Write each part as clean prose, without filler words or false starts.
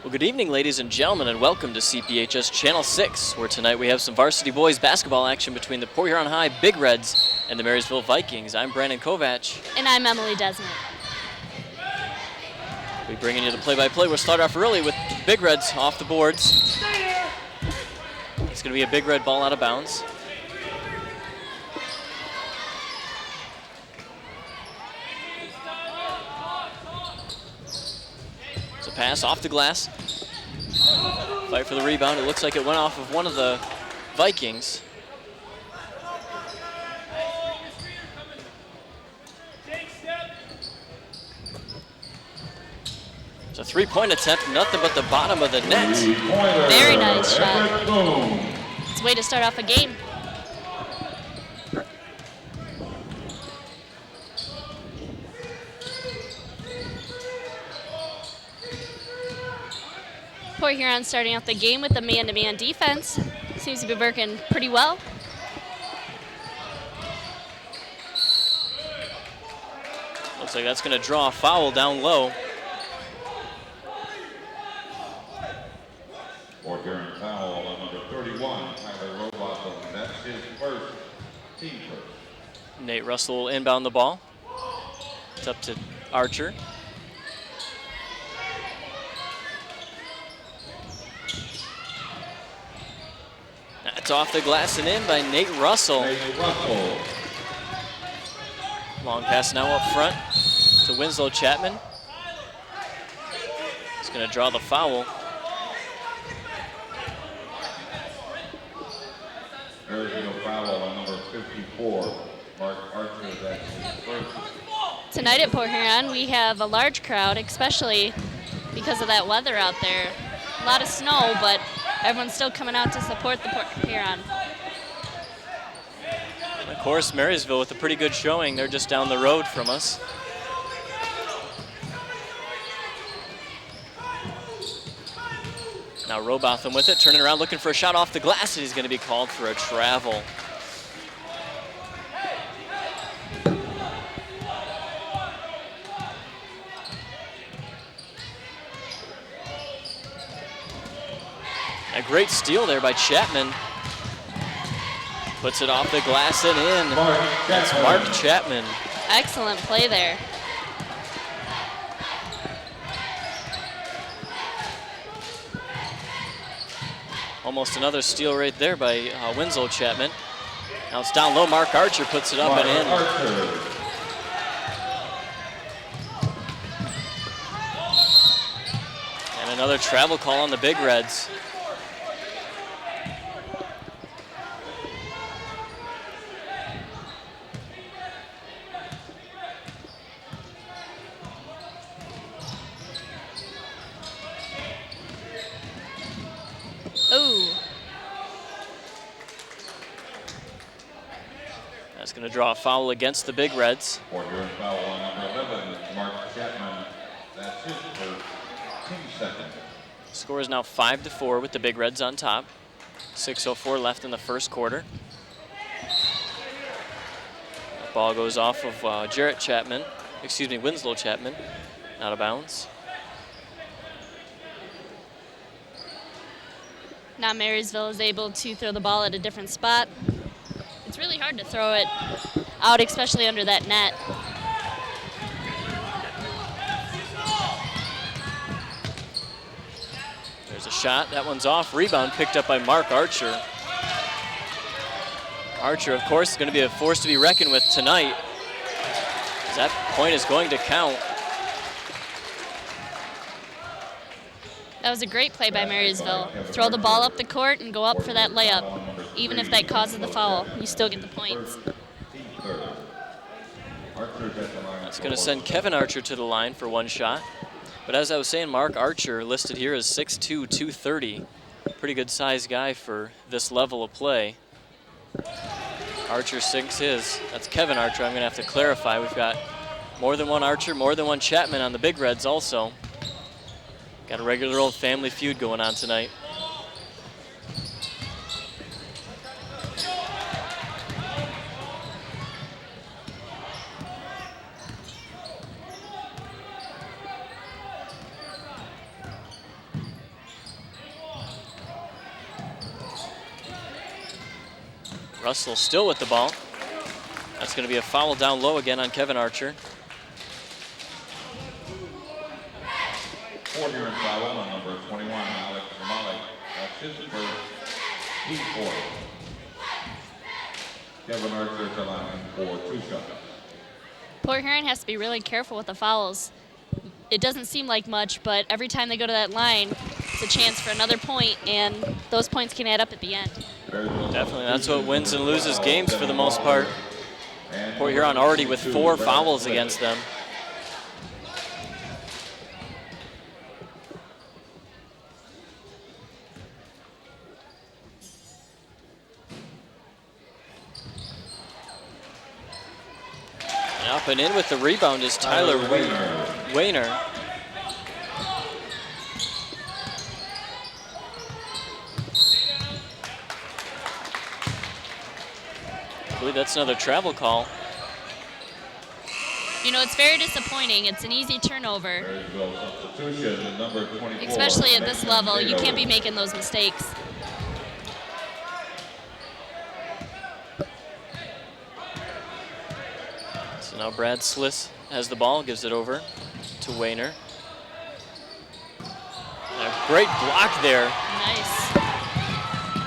Well, good evening, ladies and gentlemen, and welcome to CPHS Channel 6, where tonight we have some varsity boys basketball action between the Port Huron High Big Reds and the Marysville Vikings. I'm Brandon Kovach. And I'm Emily Desmond. We're bringing you the play-by-play. We'll start off early with the Big Reds off the boards. It's going to be a Big Red ball out of bounds. It's a pass off the glass. Fight for the rebound. It looks like it went off of one of the Vikings. It's a three-point attempt, nothing but the bottom of the net. Very nice shot. It's a way to start off a game. Port Huron starting out the game with a man-to-man defense. Seems to be working pretty well. Looks like that's going to draw a foul down low. Port Huron foul on number 31, Tyler Robotham. That's his first, team first. Nate Russell will inbound the ball. It's up to Archer. That's off the glass and in by Nate Russell. Long pass now up front to Winslow Chapman. He's going to draw the foul. There's no foul on number 54, Mark Archer. That's his first. Tonight at Port Huron, we have a large crowd, especially because of that weather out there. A lot of snow, but everyone's still coming out to support the Port Huron. Of course, Marysville with a pretty good showing. They're just down the road from us. Now Robotham with it, turning around, looking for a shot off the glass, and he's going to be called for a travel. A great steal there by Chapman. Puts it off the glass and in. That's Mark Chapman. Excellent play there. Almost another steal right there by Winslow Chapman. Now it's down low. Mark Archer puts it up and in. And another travel call on the Big Reds. Ooh. That's going to draw a foul against the Big Reds. Port Huron foul on number 11, Mark Chapman. That's his first, team second. Score is now 5-4 with the Big Reds on top. 6:04 left in the first quarter. The ball goes off of Winslow Chapman, out of bounds. Now Marysville is able to throw the ball at a different spot. It's really hard to throw it out, especially under that net. There's a shot. That one's off. Rebound picked up by Mark Archer. Archer, of course, is going to be a force to be reckoned with tonight, as that point is going to count. That was a great play by Marysville. Throw the ball up the court and go up for that layup. Even if that causes the foul, you still get the points. That's going to send Kevin Archer to the line for one shot. But as I was saying, Mark Archer listed here as 6'2", 230. Pretty good size guy for this level of play. Archer sinks his. That's Kevin Archer. I'm going to have to clarify. We've got more than one Archer, more than one Chapman on the Big Reds also. Got a regular old family feud going on tonight. Russell still with the ball. That's going to be a foul down low again on Kevin Archer. 4-yard foul on number 21, Alex Malik. That's his first team foul. Kevin Archer to line for 2 shots. Port Huron has to be really careful with the fouls. It doesn't seem like much, but every time they go to that line, it's a chance for another point, and those points can add up at the end. Definitely, that's what wins and loses games for the most part. Port Huron already with 4 fouls against them. And up and in with the rebound is Tyler Wayner. I believe that's another travel call. You know, it's very disappointing. It's an easy turnover. Substitution, number 24. Especially at this level, you can't be making those mistakes. So now Brad Sliss has the ball, gives it over to Wayner. And a great block there. Nice.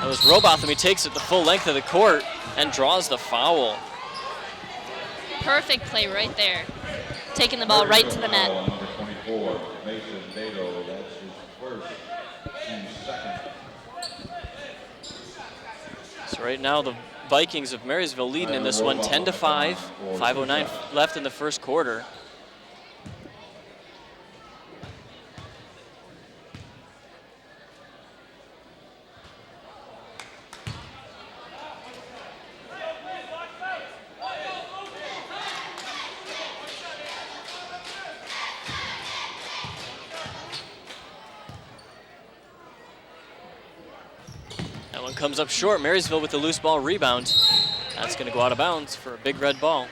That was Robotham. He takes it the full length of the court and draws the foul. Perfect play right there. Taking the ball right to the net. Number 24, Mason Nato. That's his first and second. So right now the Vikings of Marysville leading in this one 10-5. 5:09 left in the first quarter. That one comes up short. Marysville with the loose ball rebound. That's going to go out of bounds for a big red ball.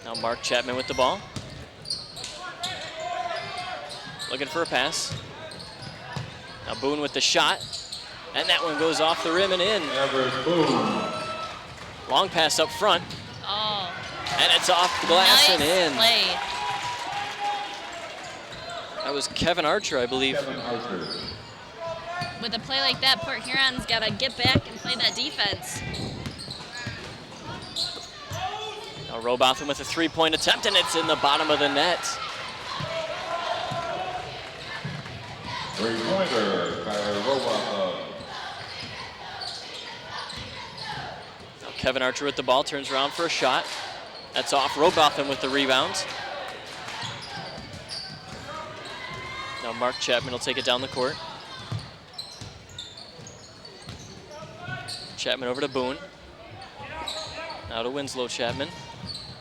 Now Mark Chapman with the ball. Looking for a pass. Now Boone with the shot. And that one goes off the rim and in. Long pass up front. Oh. And it's off the glass Nice and in. play. That was Kevin Archer, I believe. With a play like that, Port Huron's got to get back and play that defense. Now Robotham with a 3-point attempt, and it's in the bottom of the net. Three-pointer, Tyler Robotham. Now Kevin Archer with the ball, turns around for a shot. That's off. Robotham with the rebound. Now Mark Chapman will take it down the court. Chapman over to Boone. Now to Winslow Chapman.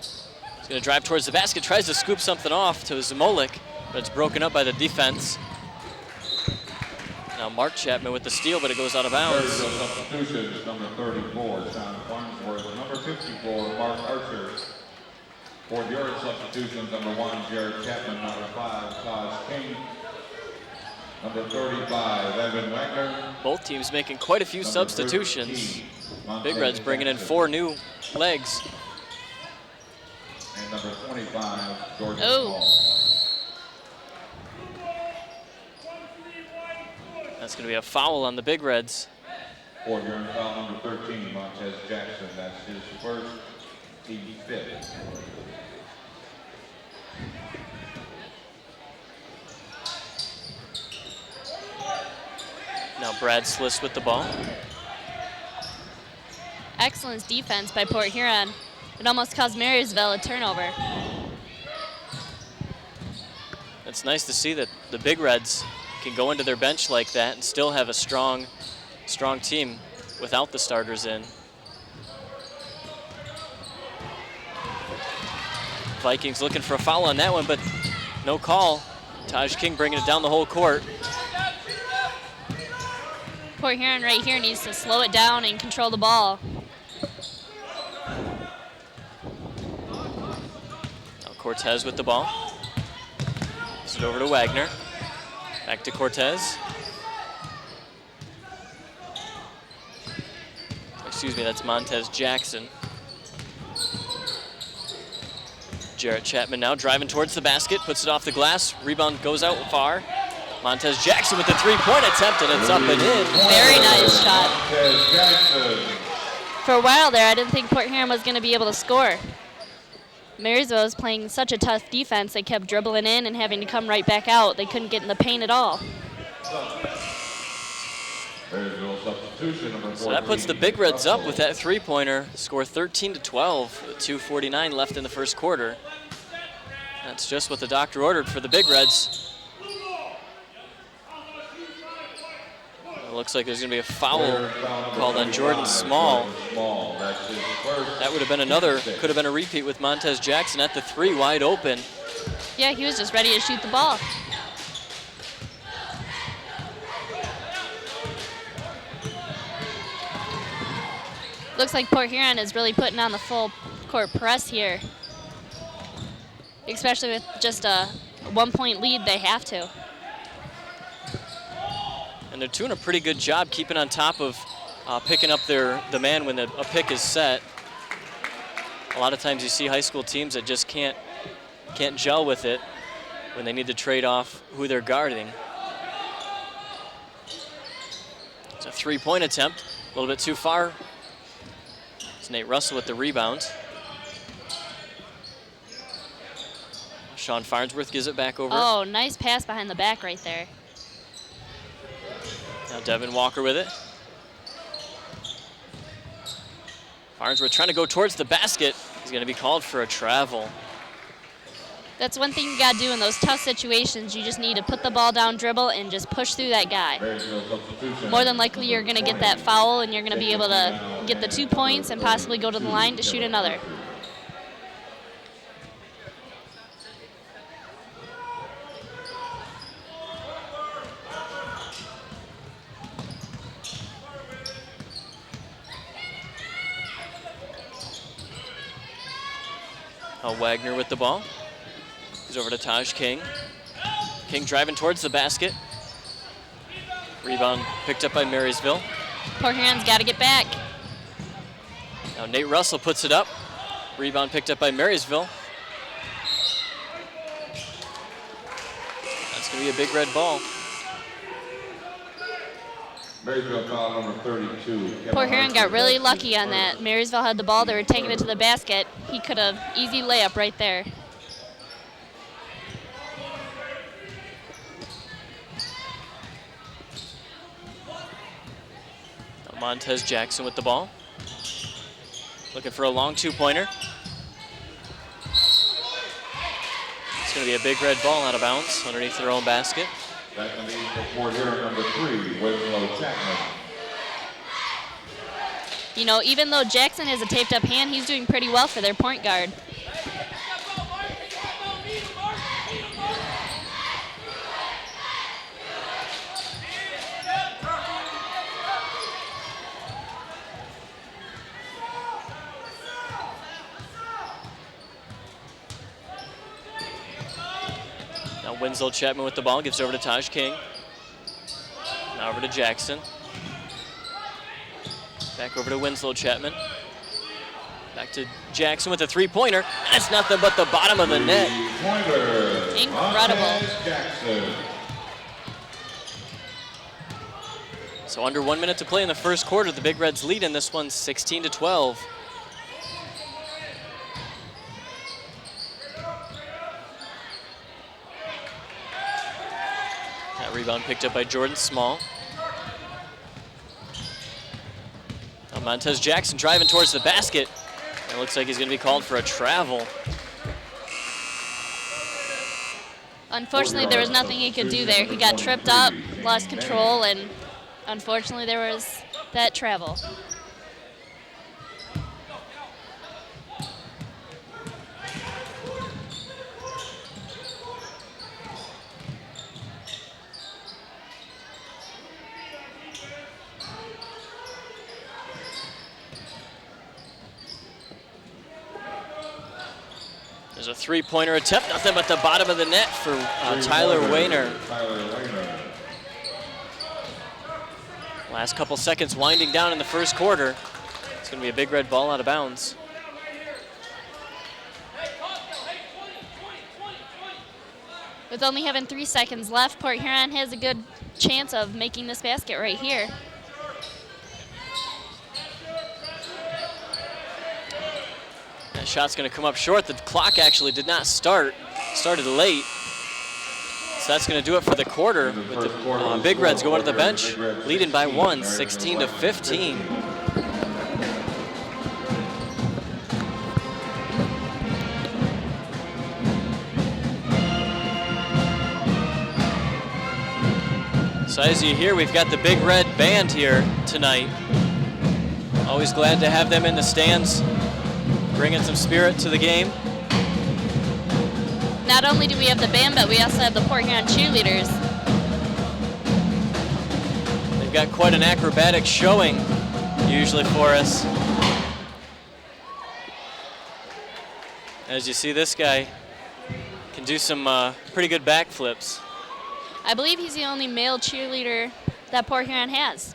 He's going to drive towards the basket, tries to scoop something off to Zamolik, but it's broken up by the defense. Now Mark Chapman with the steal, but it goes out of bounds. Substitutions, number 34, Sean Farnsworth. Number 54, Mark Archer. For the other substitutions, number 1, Jared Chapman. Number 5, Taj King. Number 35, Evan Wagner. Both teams making quite a few substitutions. Big Red's bringing in 4 new legs. And number 25, Jordan Oh. Hall. That's going to be a foul on the Big Reds. For your foul, number 13, Montez Jackson. That's his first, team 5th. Now Brad Sliss with the ball. Excellent defense by Port Huron. It almost caused Marysville a turnover. It's nice to see that the Big Reds can go into their bench like that and still have a strong team without the starters in. Vikings looking for a foul on that one, but no call. Taj King bringing it down the whole court. Port Huron right here needs to slow it down and control the ball. Cortez with the ball. Pass it over to Wagner. Back to Cortez. Excuse me, that's Montez Jackson. Jarrett Chapman now driving towards the basket, puts it off the glass. Rebound goes out far. Montez Jackson with the three-point attempt, and it's up and in. Very nice shot. For a while there, I didn't think Port Huron was going to be able to score. Marysville was playing such a tough defense. They kept dribbling in and having to come right back out. They couldn't get in the paint at all. So that puts the Big Reds up with that three-pointer. Score 13-12 with 2:49 left in the first quarter. That's just what the doctor ordered for the Big Reds. It looks like there's going to be a foul called on Jordan Small. That would have been another, could have been a repeat with Montez Jackson at the three, wide open. Yeah, he was just ready to shoot the ball. Looks like Port Huron is really putting on the full court press here. Especially with just a 1-point lead, they have to. And they're doing a pretty good job keeping on top of picking up the man when a pick is set. A lot of times you see high school teams that just can't gel with it when they need to trade off who they're guarding. It's a three-point attempt, a little bit too far. It's Nate Russell with the rebound. Sean Farnsworth gives it back over. Oh, nice pass behind the back right there. Now Devin Walker with it. Farnsworth trying to go towards the basket. He's going to be called for a travel. That's one thing you got to do in those tough situations. You just need to put the ball down, dribble, and just push through that guy. More than likely, you're going to get that foul, and you're going to be able to get the 2 points and possibly go to the line to shoot another. Wagner with the ball. He's over to Taj King. King driving towards the basket. Rebound picked up by Marysville. Port Huron's got to get back. Now Nate Russell puts it up. Rebound picked up by Marysville. That's going to be a big red ball. Marysville foul number 32. Port Huron got really lucky on that. Marysville had the ball. They were taking it to the basket. He could have easy layup right there. Montez Jackson with the ball. Looking for a long two-pointer. It's going to be a big red ball out of bounds underneath their own basket. That's going to be for Port Huron number 3, Winslow Chapman. You know, even though Jackson has a taped-up hand, he's doing pretty well for their point guard. Winslow Chapman with the ball, gives it over to Taj King. Now over to Jackson. Back over to Winslow Chapman. Back to Jackson with a three-pointer. That's nothing but the bottom of the net. Incredible. So under 1 minute to play in the first quarter, the Big Reds lead in this one 16-12. Rebound picked up by Jordan Small. Now Montez Jackson driving towards the basket. It looks like he's going to be called for a travel. Unfortunately, there was nothing he could do there. He got tripped up, lost control, and unfortunately there was that travel. There's There's a three-pointer attempt, nothing but the bottom of the net for Tyler Wayner. Last couple seconds winding down in the first quarter. It's going to be a big red ball out of bounds. With only having 3 seconds left, Port Huron has a good chance of making this basket right here. That shot's going to come up short. The clock actually did not start. Started late. So that's going to do it for the quarter with the Big Reds going to the bench, leading by 1, 16-15. So as you hear, we've got the Big Red Band here tonight. Always glad to have them in the stands, bringing some spirit to the game. Not only do we have the band, but we also have the Port Huron cheerleaders. They've got quite an acrobatic showing usually for us. As you see, this guy can do some pretty good backflips. I believe he's the only male cheerleader that Port Huron has.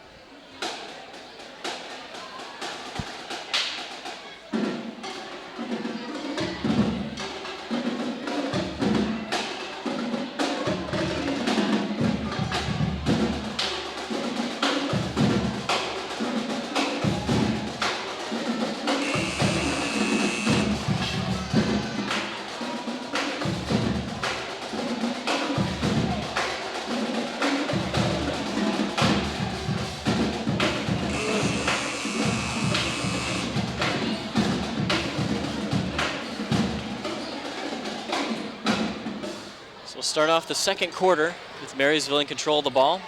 We'll start off the second quarter with Marysville in control of the ball.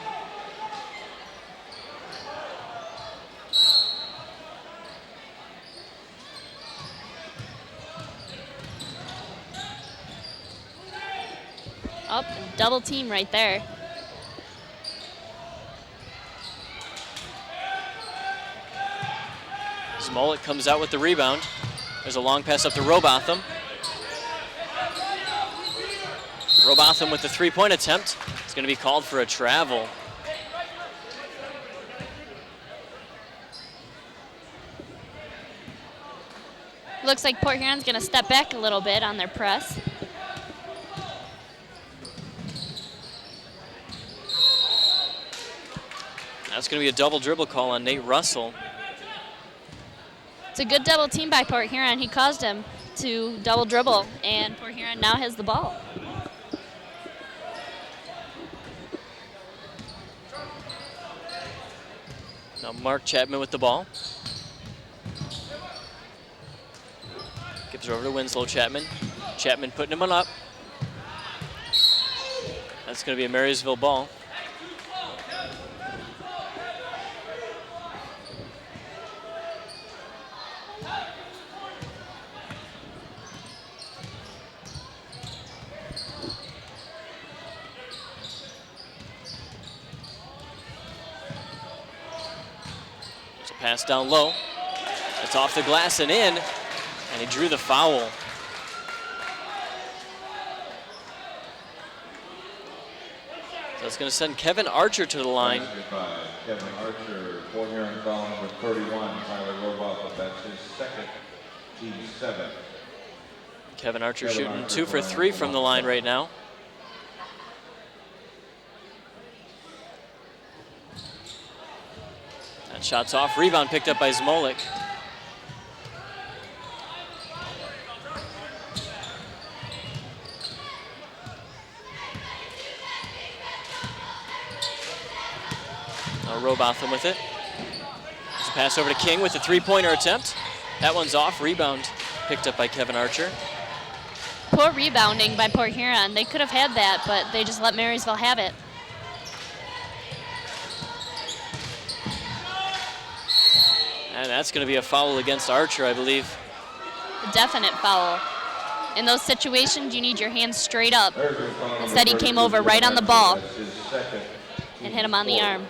Up, double team right there. Smollett comes out with the rebound. There's a long pass up to Robotham. Robotham with the three-point attempt. It's going to be called for a travel. Looks like Port Huron's going to step back a little bit on their press. That's going to be a double dribble call on Nate Russell. It's a good double team by Port Huron. He caused him to double dribble, and Port Huron now has the ball. Now Mark Chapman with the ball. Gives it over to Winslow Chapman. Chapman putting him on up. That's going to be a Marysville ball. Pass down low. It's off the glass and in, and he drew the foul. So it's going to send Kevin Archer to the line. Kevin Archer, Port Huron foul number 31, Tyler Robotham. That's his second, team 7. Kevin Archer shooting 2 for 3 from the line right now. That shot's off. Rebound picked up by Zmolik. Now Robotham with it. There's a pass over to King with a three-pointer attempt. That one's off. Rebound picked up by Kevin Archer. Poor rebounding by Port Huron. They could have had that, but they just let Marysville have it. And that's going to be a foul against Archer, I believe. A definite foul. In those situations, you need your hands straight up. Instead, he came over right on the ball and hit him on the arm.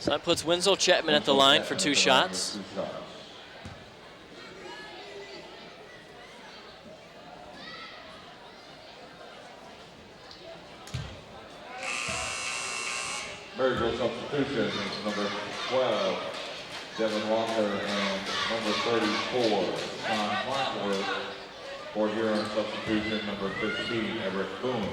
So that puts Winslow Chapman at the line for 2 shots. Marysville substitution, number 12, Devin Walker, and number 34, Sean Farnsworth. For Huron substitution, number 15, Everett Boone.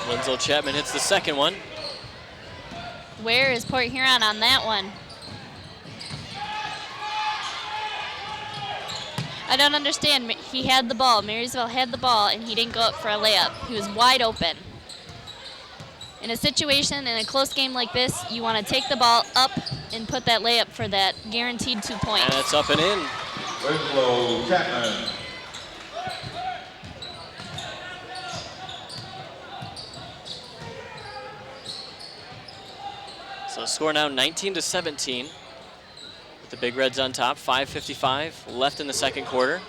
Winslow Chapman hits the second one. Where is Port Huron on that one? I don't understand. He had the ball. Marysville had the ball, and he didn't go up for a layup. He was wide open. In a situation, in a close game like this, you want to take the ball up and put that layup for that guaranteed 2 points. And it's up and in. Winslow Chapman. So score now 19-17. With the Big Reds on top, 5:55 left in the second quarter.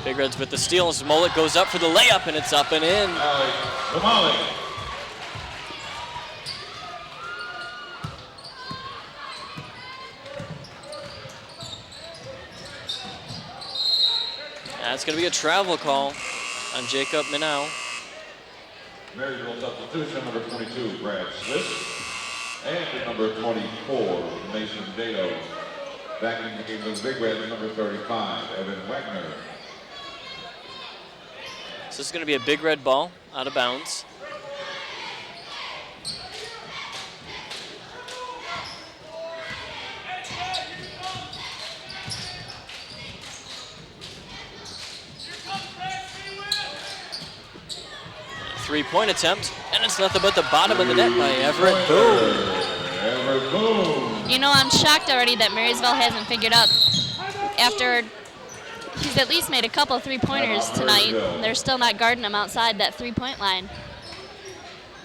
Big Reds with the steal as Mullet goes up for the layup, and it's up and in. That's going to be a travel call on Jacob Minow. Marysville substitution, number 22, Brad Smith, and number 24, Mason Dado. Back in the game of the Big Reds, number 35, Evan Wagner. So this is going to be a Big Red ball out of bounds. Three-point attempt, and it's nothing but the bottom of the net by Everett Boone. Everett Boone. You know, I'm shocked already that Marysville hasn't figured out. After he's at least made a couple three-pointers tonight, they're still not guarding him outside that three-point line.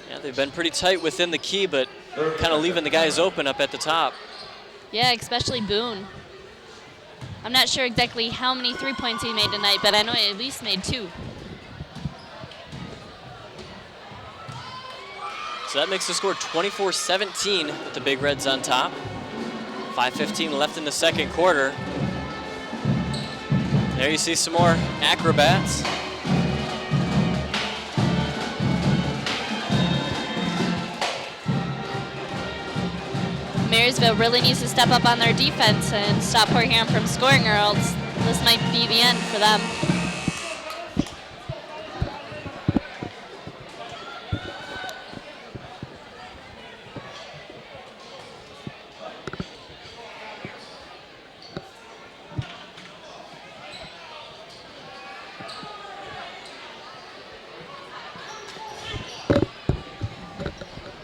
Yeah, they've been pretty tight within the key, but kind of leaving the guys open up at the top. Yeah, especially Boone. I'm not sure exactly how many three-points he made tonight, but I know he at least made 2. So that makes the score 24-17 with the Big Reds on top. 5:15 left in the second quarter. There you see some more acrobats. Marysville really needs to step up on their defense and stop Port Huron from scoring, or else this might be the end for them.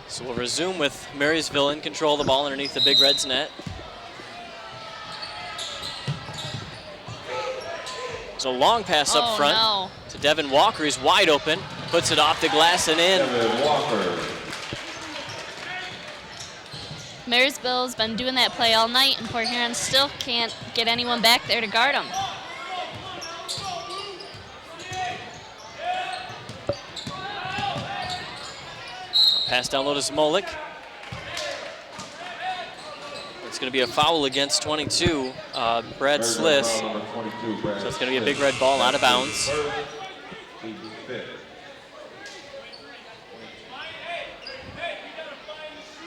So we'll resume with Marysville in control of the ball underneath the Big Reds net. It's a long pass up front to Devin Walker. He's wide open, puts it off the glass and in. Devin Walker. Marysville's been doing that play all night, and Port Huron still can't get anyone back there to guard them. Pass down low to Smolik. It's going to be a foul against 22, Brad Sliss. So it's going to be a Big Red ball out of bounds.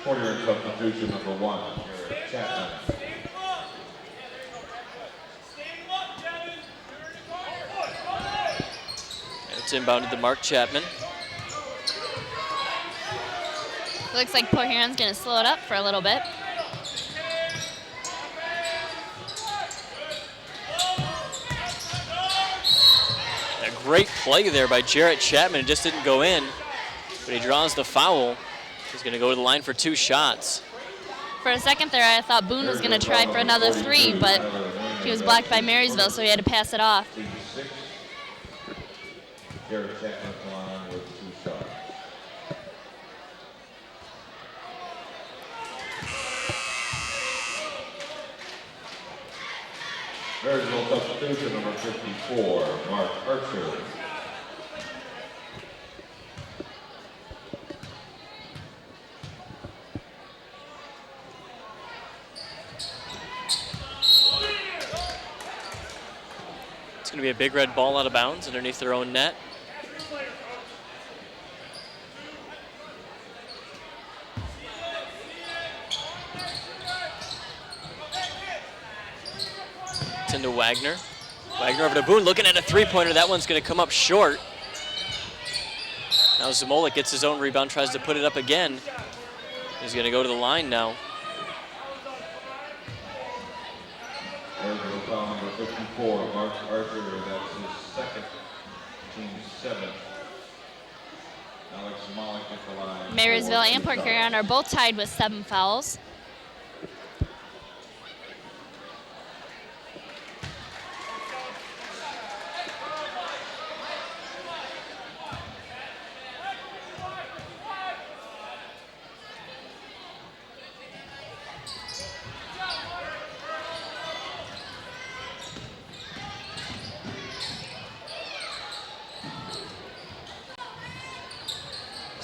Corner substitution, number 1, Chapman. It's inbounded to Mark Chapman. Looks like Port Huron's going to slow it up for a little bit. A great play there by Jarrett Chapman. It just didn't go in, but he draws the foul. He's going to go to the line for 2 shots. For a second there, I thought Boone was going to try for another 3, but he was blocked by Marysville, so he had to pass it off. Jarrett Chapman to the line with 2 shots. Marysville substitution, number 54, Mark Archer. going to be a big red ball out of bounds underneath their own net. It's into Wagner. Wagner over to Boone, looking at a three-pointer. That one's going to come up short. Now Zamolik gets his own rebound, tries to put it up again. He's going to go to the line now. There's a foul number 54, Mark Archer. That's his second, team's seventh. Alex Zamolik at the line. Marysville and Port Huron are both tied with 7 fouls.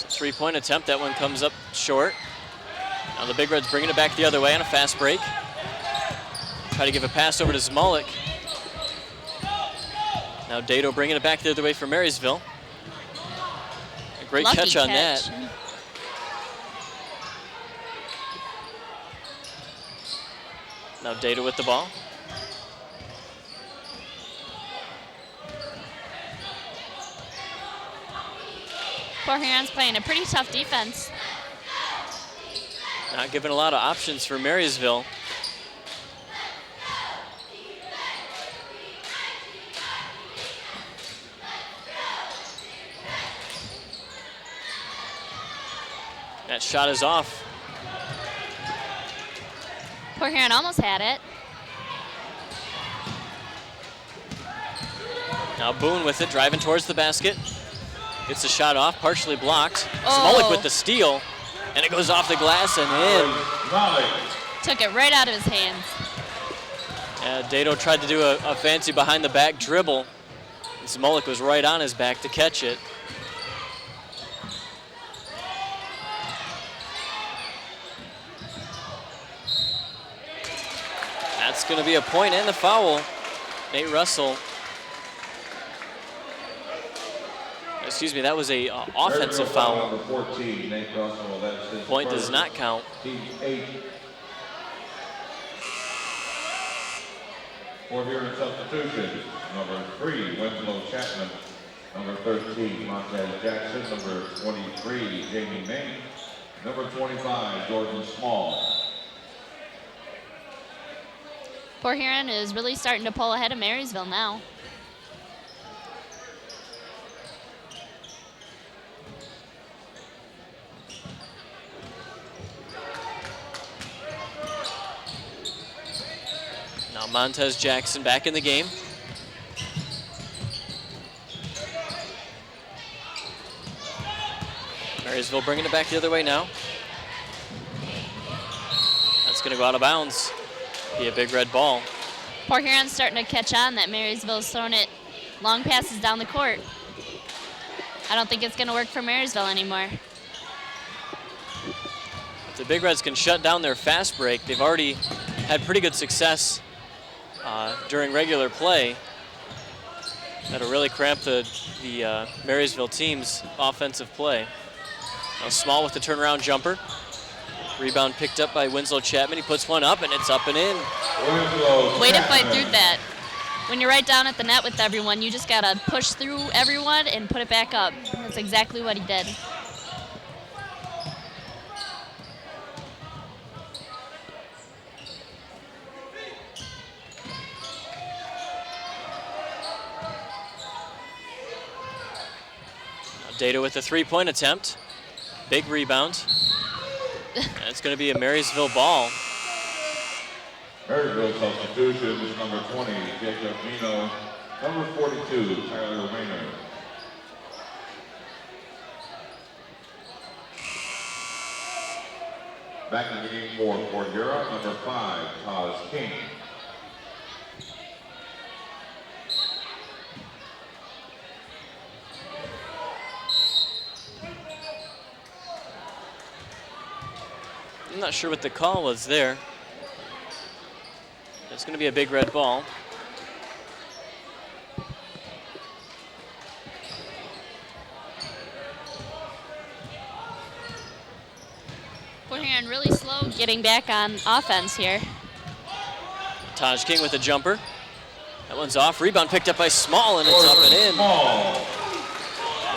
Three-point attempt, that one comes up short. Now the Big Reds bringing it back the other way on a fast break. Try to give a pass over to Zamolik. Now Dado bringing it back the other way for Marysville. A great catch on that. Now Dado with the ball. Port Huron's playing a pretty tough defense. Not giving a lot of options for Marysville. That shot is off. Port Huron almost had it. Now Boone with it, driving towards the basket. Gets the shot off, partially blocked. Oh. Zamolik with the steal, and it goes off the glass and in. Took it right out of his hands. Dado tried to do a fancy behind the back dribble. Zamolik was right on his back to catch it. That's going to be a point and the foul. Nate Russell. Excuse me, that was a offensive foul. Number 14, Nate Russell. That's his Point first. does not count. Team 8. For Huron substitution, number 3, Winslow Chapman. Number 13, Montez Jackson. Number 23, Jamie Main. Number 25, Jordan Small. Port Huron is really starting to pull ahead of Marysville now. Now Montez Jackson back in the game. Marysville bringing it back the other way now. That's going to go out of bounds. Be a big red ball. Port Huron's starting to catch on that Marysville's throwing it long passes down the court. I don't think it's going to work for Marysville anymore. If the Big Reds can shut down their fast break, they've already had pretty good success during regular play. That'll really cramp the Marysville team's offensive play. Now Small with the turnaround jumper. Rebound picked up by Winslow Chapman. He puts one up, and it's up and in. Way to fight through that. When you're right down at the net with everyone, you just got to push through everyone and put it back up. That's exactly what he did. Now Dado with the three-point attempt. Big rebound. And it's going to be a Marysville ball. Marysville substitution is number 20, Jacob Mino. Number 42, Tyler Rayner. Back in the game for Port Huron, number 5, Taz King. I'm not sure what the call was there. It's going to be a big red ball. Huron really slow getting back on offense here. Taj King with a jumper. That one's off. Rebound picked up by Small, and it's up and in.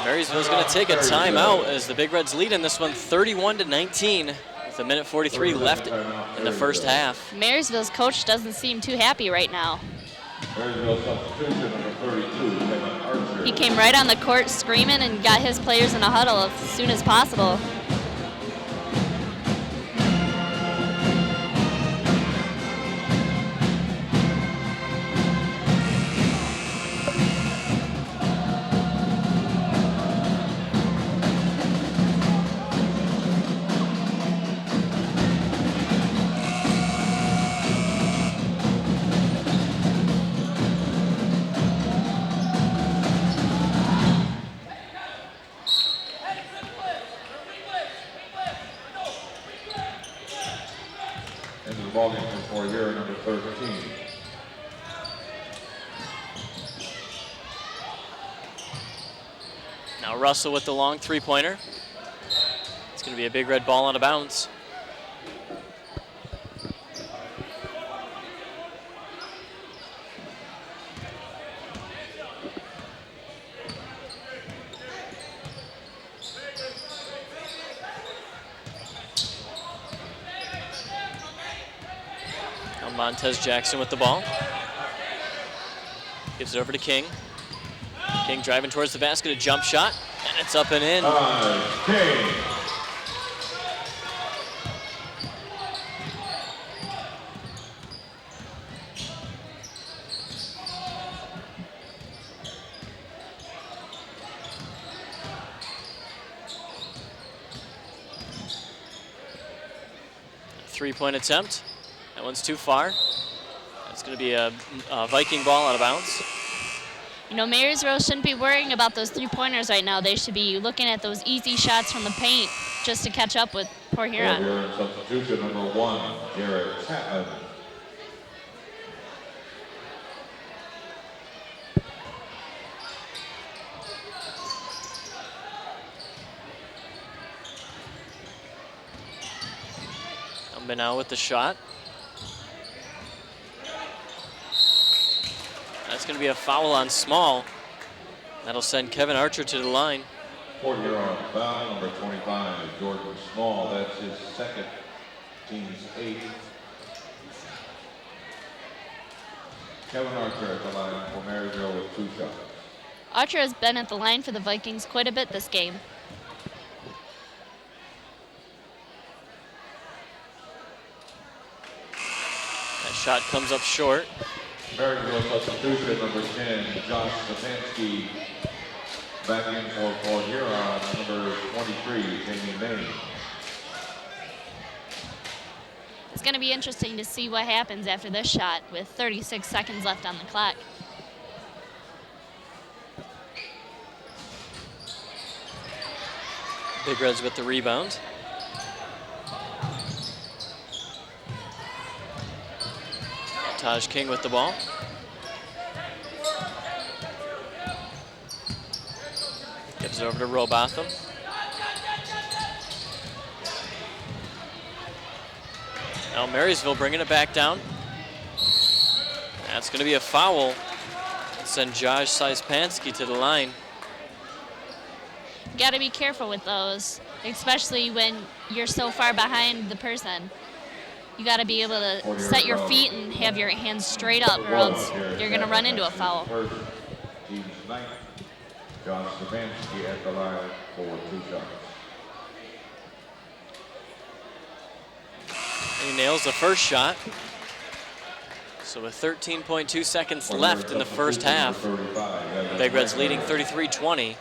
Marysville's going to take a timeout as the Big Reds lead in this one 31-19 with 1:43 left in the first half. Marysville's coach doesn't seem too happy right now. Marysville substitution number 32, Kevin Archer. He came right on the court screaming and got his players in a huddle as soon as possible. For year number 13. Now Russell with the long three-pointer. It's going to be a Big Red ball out of bounds. Montez Jackson with the ball. Gives it over to King. King driving towards the basket, a jump shot, and it's up and in. King. Three-point attempt. That one's too far. It's going to be a Viking ball out of bounds. You know, Marysville shouldn't be worrying about those three-pointers right now. They should be looking at those easy shots from the paint just to catch up with Port Huron. Huron substitution number 1, Garrett Chapman. Now with the shot. That's going to be a foul on Small. That'll send Kevin Archer to the line. Port Huron foul number 25, Jordan Small. That's his second, team's 8th. Kevin Archer at the line for Marysville with 2 shots. Archer has been at the line for the Vikings quite a bit this game. Shot comes up short. Marysville substitution number 10, Josh Stefanski. Back in for Port Huron, number 23, Jamie May. It's going to be interesting to see what happens after this shot with 36 seconds left on the clock. Big Reds with the rebound. Taj King with the ball. Gives it over to Robotham. Now Marysville bringing it back down. That's going to be a foul. Send Josh Sispansky to the line. Got to be careful with those, especially when you're so far behind the person. You got to be able to set your feet and have your hands straight up, or else you're going to run into a foul. Team's 9th, Josh Stefanski at the line for 2 shots. He nails the first shot. So with 13.2 seconds left in the first half, Big Reds leading 33-20.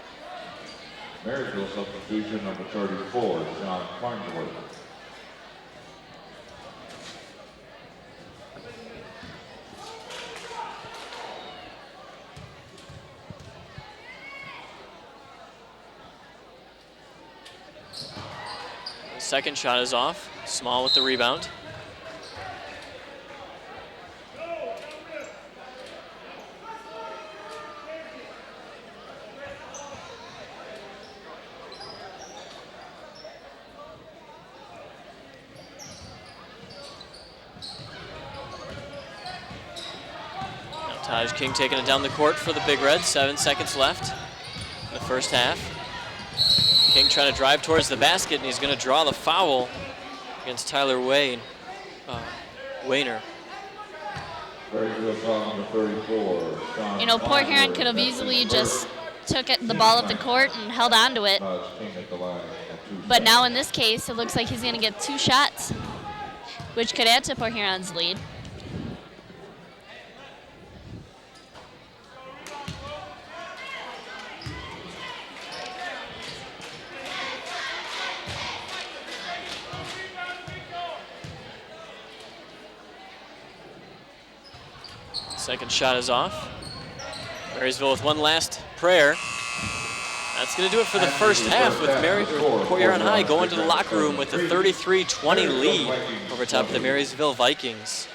Marysville substitution number 34, John Farnsworth. Second shot is off. Small with the rebound. Taj King taking it down the court for the Big Reds. 7 seconds left in the first half. King trying to drive towards the basket, and he's going to draw the foul against Tyler Wayner. You know, Port Huron could have easily just took the ball up the court and held on to it. But now in this case, it looks like he's going to get 2 shots, which could add to Port Huron's lead. Second shot is off. Marysville with one last prayer. That's going to do it for the first half with Port Huron High going to the locker room with a 33-20 lead over top of the Marysville Vikings.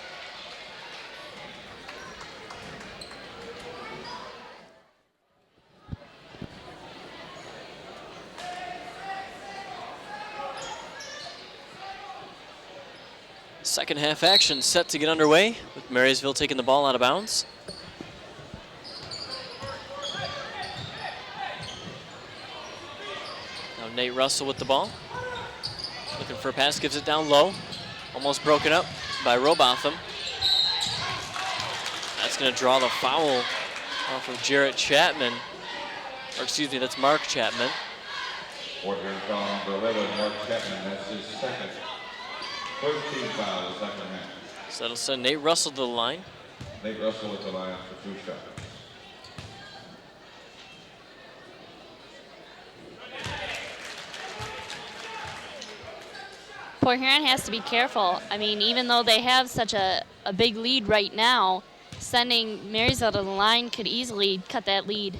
Second half action set to get underway with Marysville taking the ball out of bounds. Now Nate Russell with the ball. Looking for a pass, gives it down low. Almost broken up by Robotham. That's going to draw the foul off of Jarrett Chapman. Or excuse me, that's Mark Chapman. Port Huron foul number 11, Mark Chapman, that's his second. 13 fouls, second half. So that'll send Nate Russell to the line. Nate Russell at the line for 2 shots. Port Huron has to be careful. I mean, even though they have such a big lead right now, sending Marysville to the line could easily cut that lead.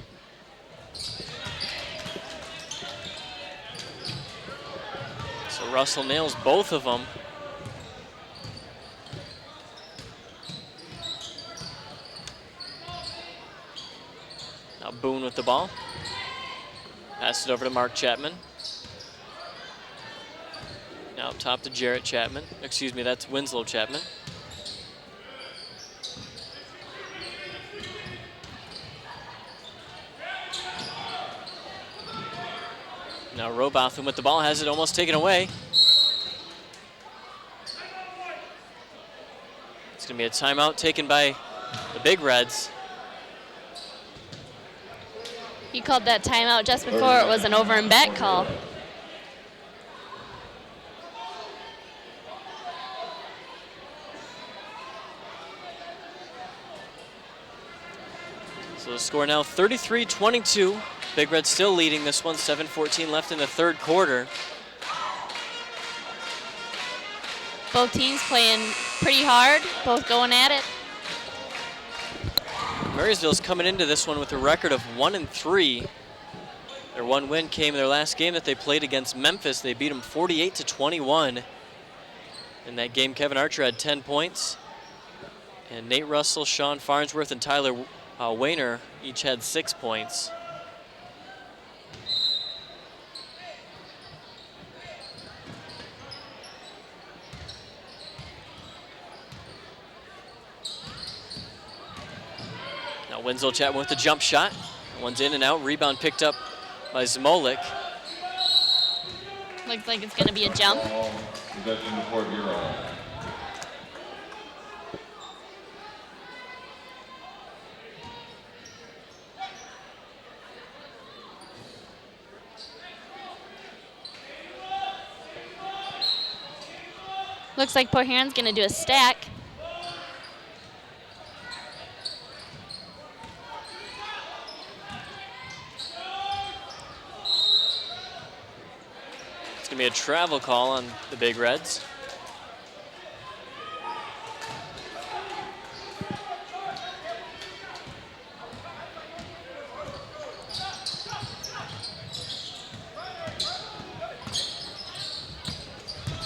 So Russell nails both of them. Now Boone with the ball. Pass it over to Mark Chapman. Now up top to Jarrett Chapman. Excuse me, that's Winslow Chapman. Now Robotham with the ball, has it almost taken away. It's going to be a timeout taken by the Big Reds. He called that timeout just before it was an over and back call. So the score now 33-22. Big Reds still leading this one, 7:14 left in the third quarter. Both teams playing pretty hard, both going at it. Marysville's coming into this one with a record of 1-3. Their one win came in their last game that they played against Memphis. They beat them 48-21. In that game, Kevin Archer had 10 points. And Nate Russell, Sean Farnsworth, and Tyler Wayner each had 6 points. Now Winslow Chapman with the jump shot. One's in and out. Rebound picked up by Zmolik. Looks like it's going to be a jump. Possession to Port Huron. Looks like Port Huron's going to do a stack. It's going to be a travel call on the Big Reds.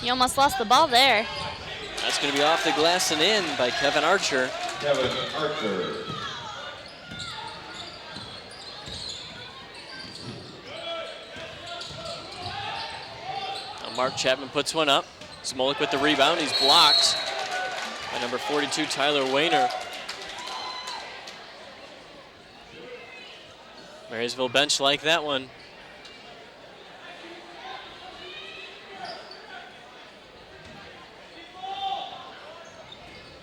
You almost lost the ball there. That's going to be off the glass and in by Kevin Archer. Kevin Archer. Now Mark Chapman puts one up. Zmolik with the rebound. He's blocked by number 42, Tyler Wayner. Marysville bench like that one.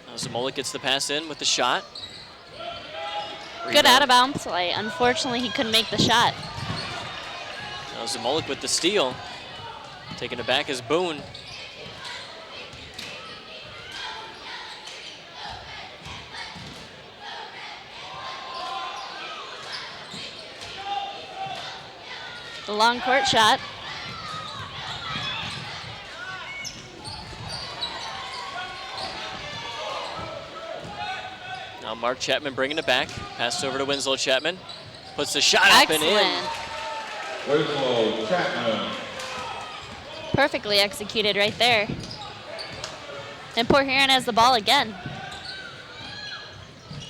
Now Zamolik gets the pass in with the shot. Good out of bounds play. Unfortunately, he couldn't make the shot. Now Zamolik with the steal. Taking it back is Boone. The long court shot. Now Mark Chapman bringing it back. Passed over to Winslow Chapman. Puts the shot up and in. Winslow Chapman. Perfectly executed right there. And Port Huron has the ball again.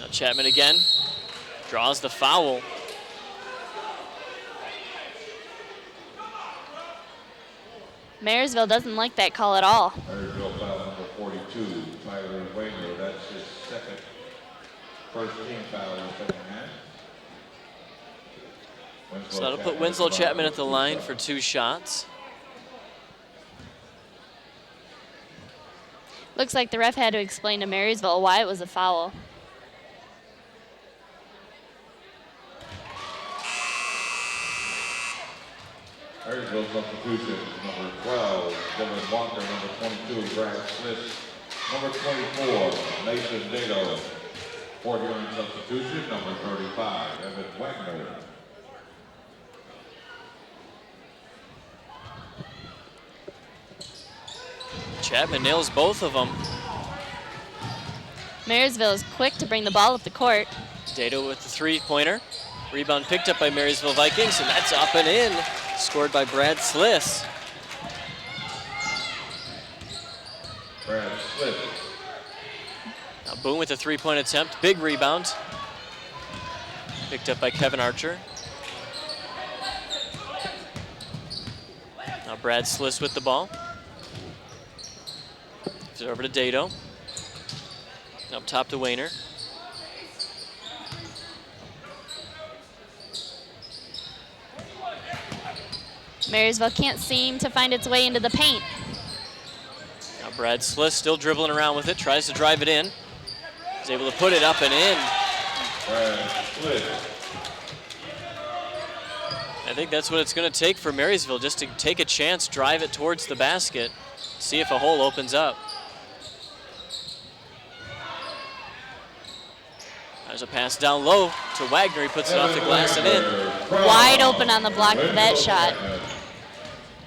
Now Chapman again. Draws the foul. Marysville doesn't like that call at all. Marysville foul number 42, Tyler Wagner. That's his first team foul in the second half. So that'll put Winslow Chapman at the line for 2 shots. Looks like the ref had to explain to Marysville why it was a foul. Marysville substitution, number 12, Dylan Walker, number 22, Brad Smith, number 24, Nathan Dado. Port Huron substitution, number 35, Evan Wagner. Chapman nails both of them. Marysville is quick to bring the ball up the court. Dado with the 3-pointer. Rebound picked up by Marysville Vikings, and that's up and in. Scored by Brad Sliss. Brad Sliss. Now Boone with a 3-point attempt. Big rebound. Picked up by Kevin Archer. Now Brad Sliss with the ball. Gives it over to Dado. Up top to Wayner. Marysville can't seem to find its way into the paint. Now Brad Sliss still dribbling around with it, tries to drive it in. He's able to put it up and in. Brad Sliss. I think that's what it's going to take for Marysville, just to take a chance, drive it towards the basket, see if a hole opens up. There's a pass down low to Wagner. He puts it off the glass and in. Wide open on the block for that shot.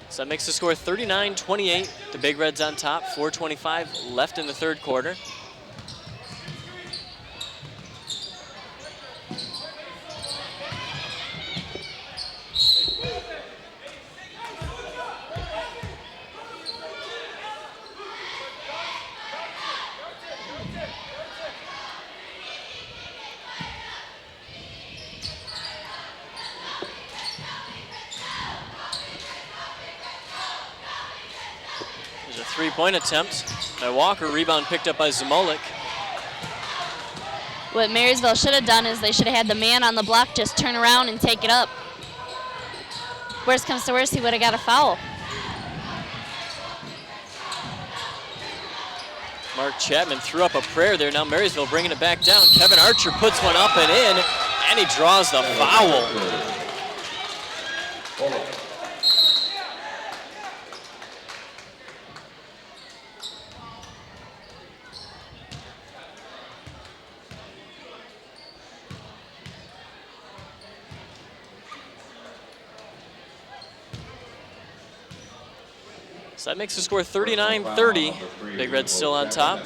So that makes the score 39-28. The Big Reds on top, 4:25 left in the third quarter. There's a 3-point attempt by Walker. Rebound picked up by Zamolik. What Marysville should have done is they should have had the man on the block just turn around and take it up. Worst comes to worst, he would have got a foul. Mark Chapman threw up a prayer there. Now Marysville bringing it back down. Kevin Archer puts one up and in, and he draws the foul. So that makes the score 39-30. Big Red's still on top.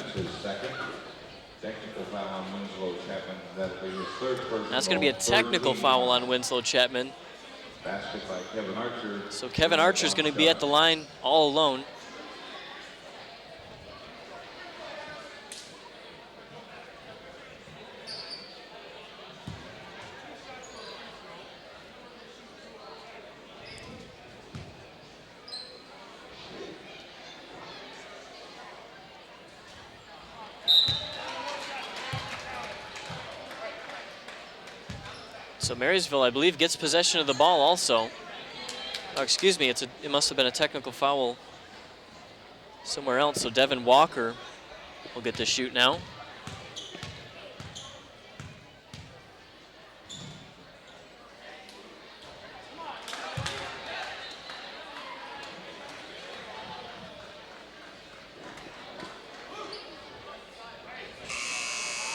That's going to be a technical foul on Winslow Chapman. So Kevin Archer's going to be at the line all alone. So So Marysville, I believe, gets possession of the ball also. Oh, excuse me, it must have been a technical foul somewhere else. So Devin Walker will get the shoot now.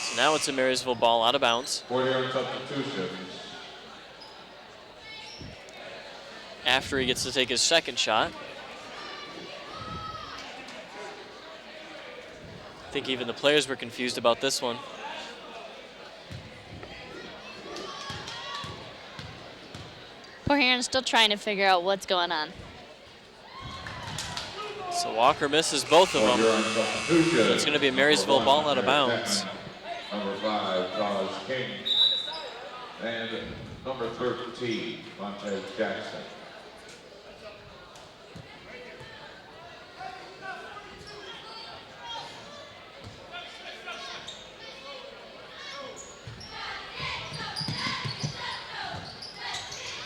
So now it's a Marysville ball out of bounds. 4-yard substitutions. After he gets to take his second shot. I think even the players were confused about this one. Poor Heron's still trying to figure out what's going on. So Walker misses both of them. So it's going to be a Marysville ball out of bounds. Number 5, Charles King. And number 13, Montez Jackson.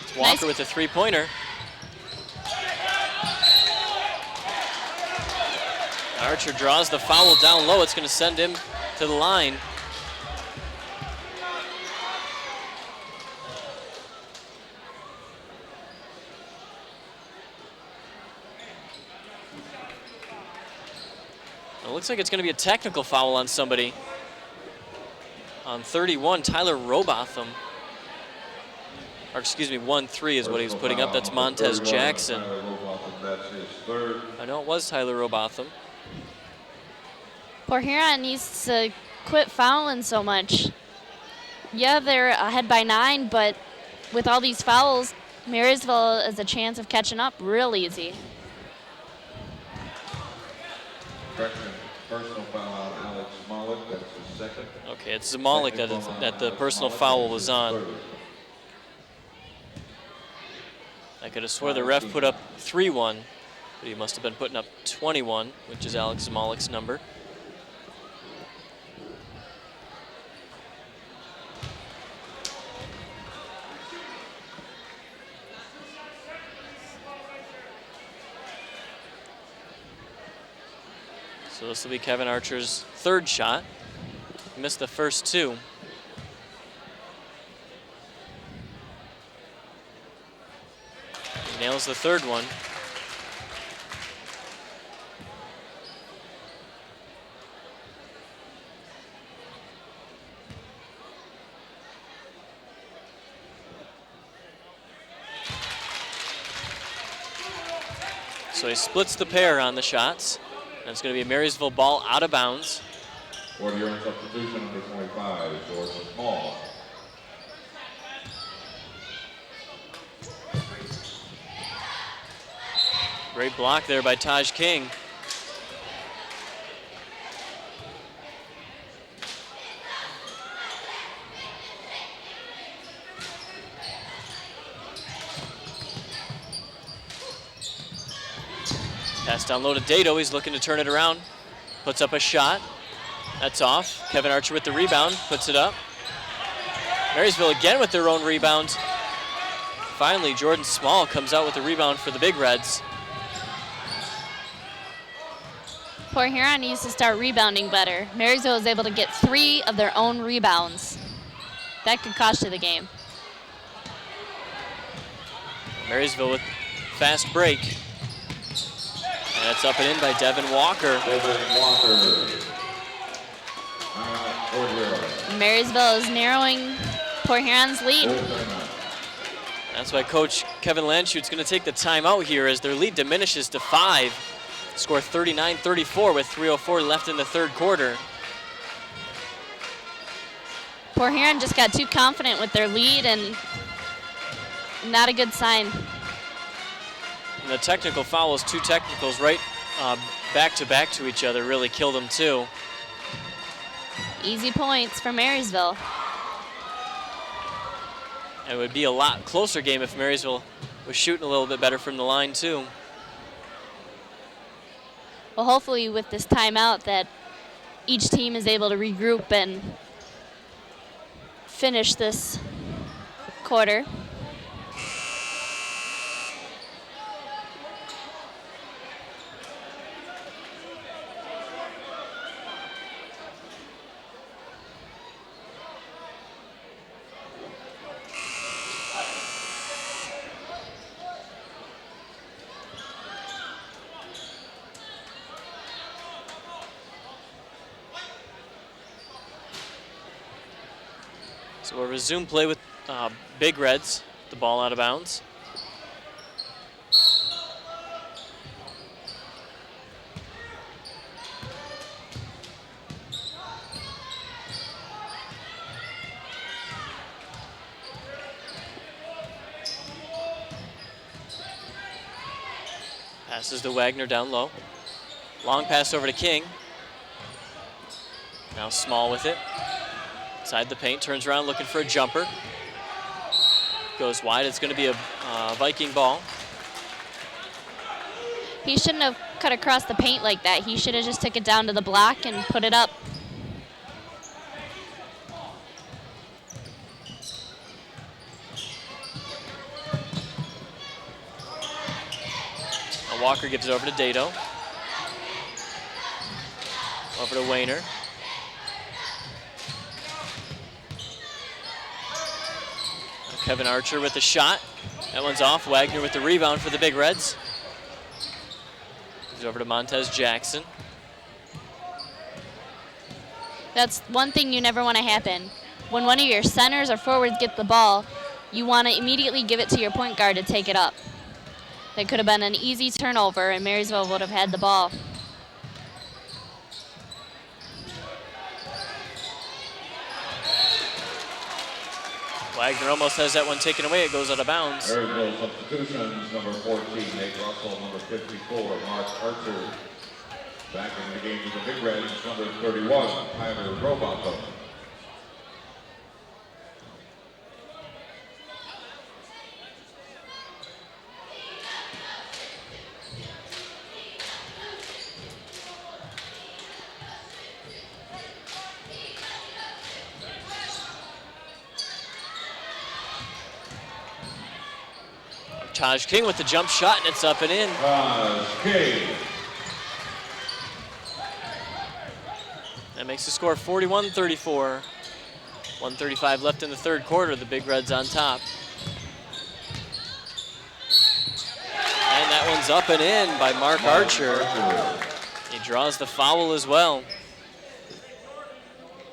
It's Walker with a three-pointer. Archer draws the foul down low. It's going to send him to the line. It looks like it's going to be a technical foul on somebody. On 31, Tyler Robotham. Or excuse me, 1-3 is what he was putting up. That's Montez Jackson. I know it was Tyler Robotham. Poor Huron needs to quit fouling so much. Yeah, they're ahead by 9, but with all these fouls, Marysville has a chance of catching up real easy. Personal foul on Alex Malik, that's his second. Okay, it's Zamalik that the personal foul was on. I could have swore the ref put up 3-1, but he must have been putting up 21, which is Alex Zamalik's number. So this will be Kevin Archer's third shot. He missed the first two. He nails the third one. So he splits the pair on the shots. And it's going to be a Marysville ball out of bounds. 40-yard substitution, number 25, Jordan Small. Great block there by Taj King. Pass down low to Dato. He's looking to turn it around. Puts up a shot. That's off. Kevin Archer with the rebound. Puts it up. Marysville again with their own rebound. Finally, Jordan Small comes out with the rebound for the Big Reds. Poor Huron needs to start rebounding better. Marysville was able to get 3 of their own rebounds. That could cost you the game. Marysville with fast break. And it's up and in by Devin Walker. Marysville is narrowing Poor Huron's lead. That's why Coach Kevin Landschute's going to take the timeout here as their lead diminishes to 5. Score 39-34 with 3:04 left in the third quarter. Poor Huron just got too confident with their lead, and not a good sign. And the technical fouls, 2 technicals right back to each other, really killed them too. Easy points for Marysville. And it would be a lot closer game if Marysville was shooting a little bit better from the line too. Well, hopefully with this timeout that each team is able to regroup and finish this quarter. So we'll resume play with Big Reds, the ball out of bounds. Passes to Wagner down low. Long pass over to King. Now Small with it. Inside the paint, turns around looking for a jumper. Goes wide, it's going to be a Viking ball. He shouldn't have cut across the paint like that. He should have just took it down to the block and put it up. Now Walker gives it over to Dato. Over to Wayner. Kevin Archer with the shot. That one's off. Wagner with the rebound for the Big Reds. He's over to Montez Jackson. That's one thing you never want to happen. When one of your centers or forwards get the ball, you want to immediately give it to your point guard to take it up. That could have been an easy turnover, and Marysville would have had the ball. Wagner almost has that one taken away. It goes out of bounds. Marysville substitutions, number 14, Nate Russell, number 54, Mark Archer. Back in the game with the Big Reds, number 31, Tyler Robato. Taj King with the jump shot, and it's up and in. Taj King. That makes the score 41-34. 1:35 left in the third quarter. The Big Reds on top. And that one's up and in by Mark Archer. He draws the foul as well.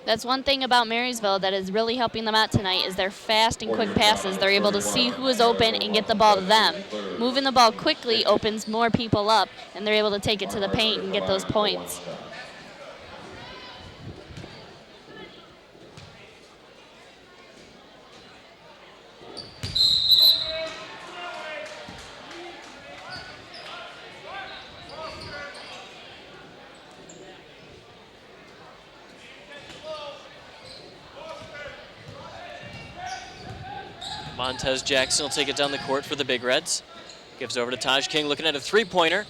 That's one thing about Marysville that is really helping them out tonight is their fast and quick passes. They're able to see who is open and get the ball to them. Moving the ball quickly opens more people up, and they're able to take it to the paint and get those points. Montez Jackson will take it down the court for the Big Reds. Gives over to Taj King, looking at a three-pointer.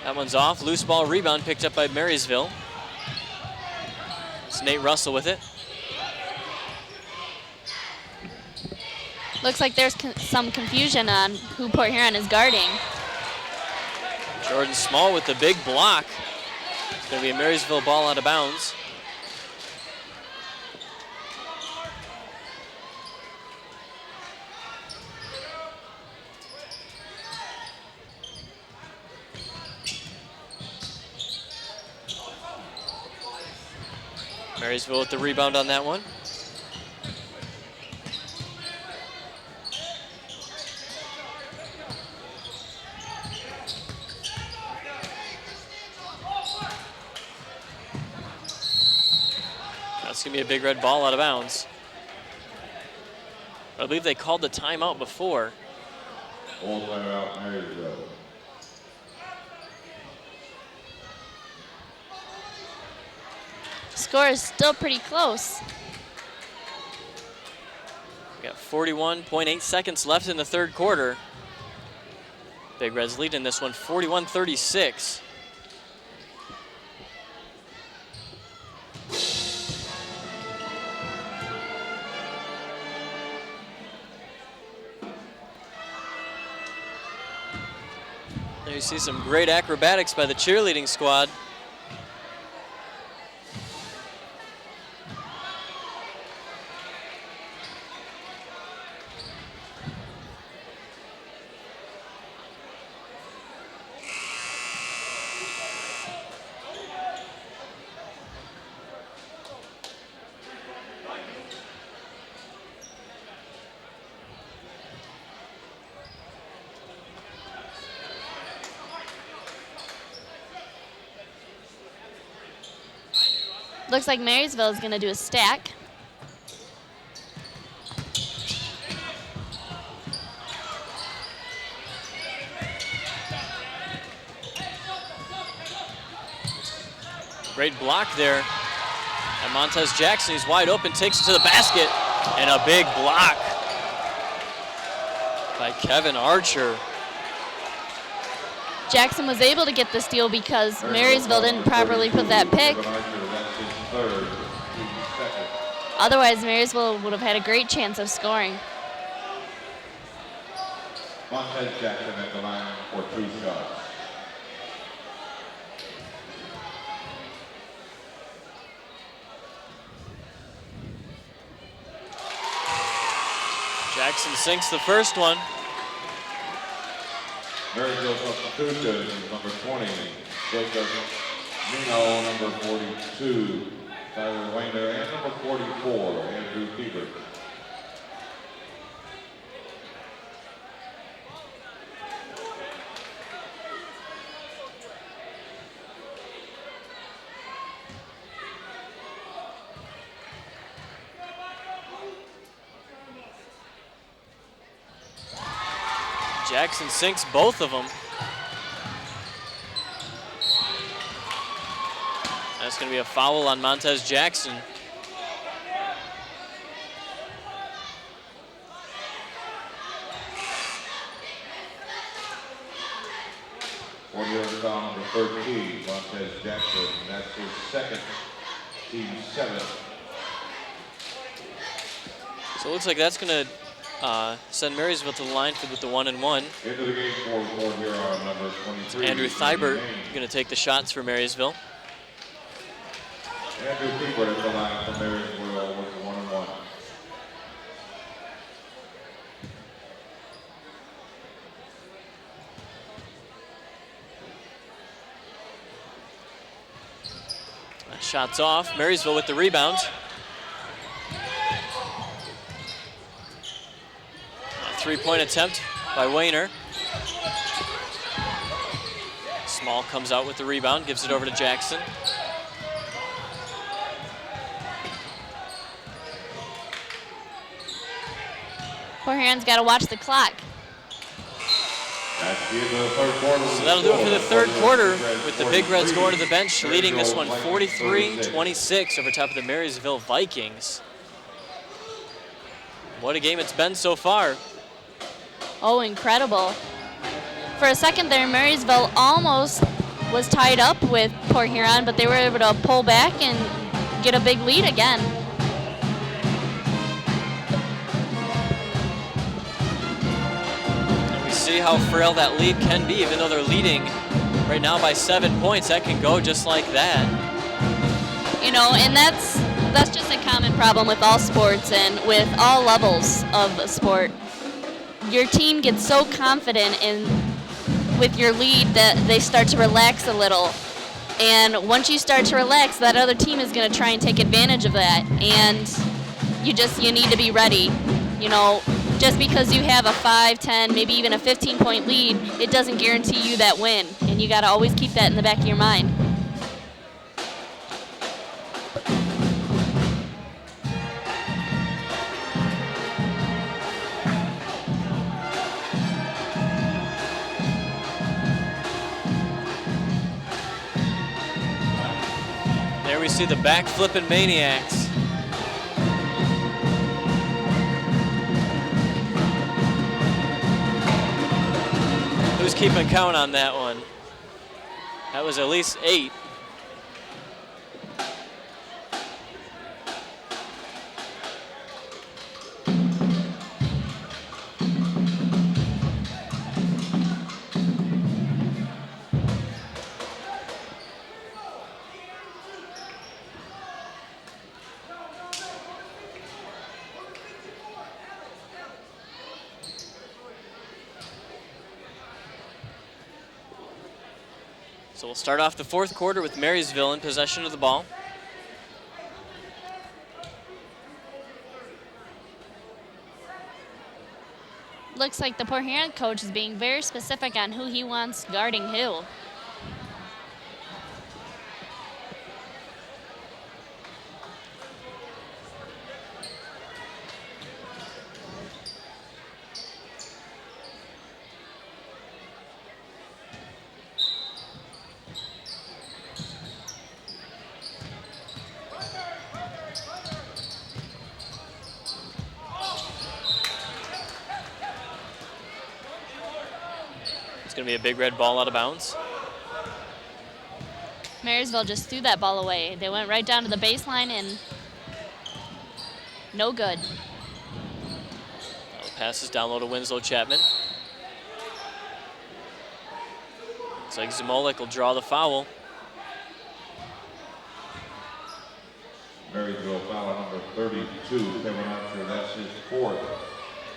That one's off. Loose ball rebound picked up by Marysville. It's Nate Russell with it. Looks like there's some confusion on who Port Huron is guarding. Jordan Small with the big block. It's going to be a Marysville ball out of bounds. Marysville with the rebound on that one. That's going to be a Big Red ball out of bounds. I believe they called the timeout before. Ball timeout, Marysville. Score is still pretty close. We got 41.8 seconds left in the third quarter. Big Reds lead in this one, 41-36. You see some great acrobatics by the cheerleading squad. Looks like Marysville is going to do a stack. Great block there. And Montez Jackson, he's wide open, takes it to the basket. And a big block by Kevin Archer. Jackson was able to get the steal because Marysville didn't properly put that pick. Otherwise, Marysville would have had a great chance of scoring. Montez Jackson at the line for 2 shots. Jackson sinks the first one. Marysville substitution, number 20, Jacob Mino, number 42, Tyler Weiner, and number 44, Andrew Hebert. Jackson sinks both of them. That's going to be a foul on Montez Jackson. Foul number 13, Montez Jackson. That's his second, team 7. So it looks like that's going to send Marysville to the line with the 1-and-1. Into the game for Huron, number 23. Andrew Thibert going to take the shots for Marysville. Andrew Thibert at the line for Marysville with the 1-and-1. Shots off. Marysville with the rebound. A 3-point attempt by Weiner. Small comes out with the rebound, gives it over to Jackson. Poor Huron's got to watch the clock. So that'll do it for the third quarter with the Big Reds going to the bench, leading this one 43-26 over top of the Marysville Vikings. What a game it's been so far. Oh, incredible. For a second there, Marysville almost was tied up with Port Huron, but they were able to pull back and get a big lead again. See how frail that lead can be, even though they're leading right now by 7 points. That can go just like that. You know, and that's just a common problem with all sports and with all levels of a sport. Your team gets so confident with your lead that they start to relax a little. And once you start to relax, that other team is going to try and take advantage of that. And you need to be ready. You know, just because you have a 5, 10, maybe even a 15-point lead, it doesn't guarantee you that win. And you got to always keep that in the back of your mind. There we see the back-flipping Maniacs. Who's keeping count on that one? That was at least 8. So we'll start off the fourth quarter with Marysville in possession of the ball. Looks like the Port Huron coach is being very specific on who he wants guarding who. Going to be a big red ball out of bounds. Marysville just threw that ball away. They went right down to the baseline and no good. The pass is down low to Winslow Chapman. Looks like Zamolik will draw the foul. Marysville foul number 32, Kevin Archer. That's his fourth,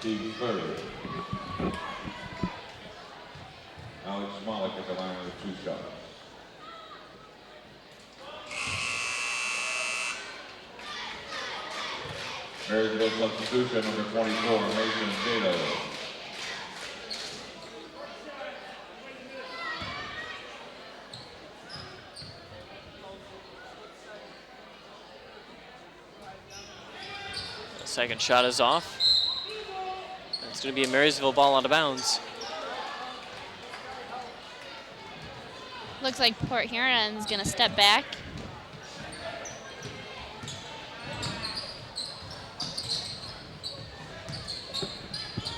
team third. Alex Malik at the line with 2 shots. Marysville substitution number 24, Mason Dado. The second shot is off. It's going to be a Marysville ball out of bounds. Looks like Port Huron's going to step back.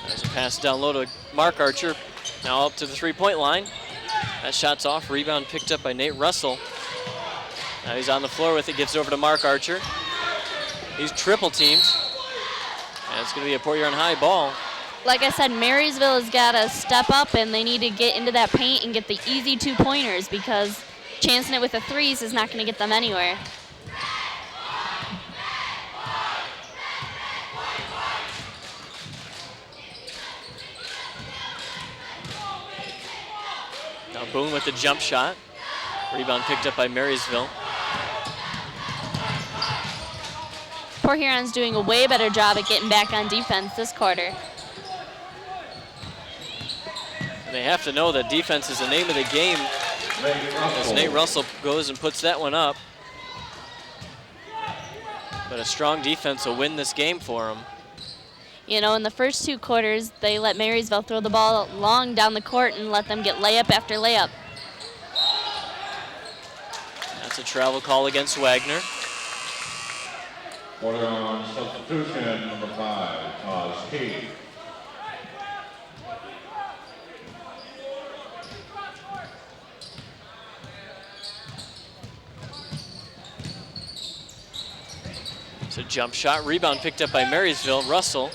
There's a pass down low to Mark Archer. Now up to the 3-point line. That shot's off. Rebound picked up by Nate Russell. Now he's on the floor with it. Gives it over to Mark Archer. He's triple teamed. And it's going to be a Port Huron High ball. Like I said, Marysville has got to step up and they need to get into that paint and get the easy 2-pointers because chancing it with the threes is not going to get them anywhere. Now Boone with the jump shot. Rebound picked up by Marysville. Port Huron's doing a way better job at getting back on defense this quarter. And they have to know that defense is the name of the game as Nate Russell goes and puts that one up. But a strong defense will win this game for them. You know, in the first 2 quarters, they let Marysville throw the ball long down the court and let them get layup after layup. That's a travel call against Wagner. Order on substitution number 5, Toz Key. It's a jump shot. Rebound picked up by Marysville. Russell.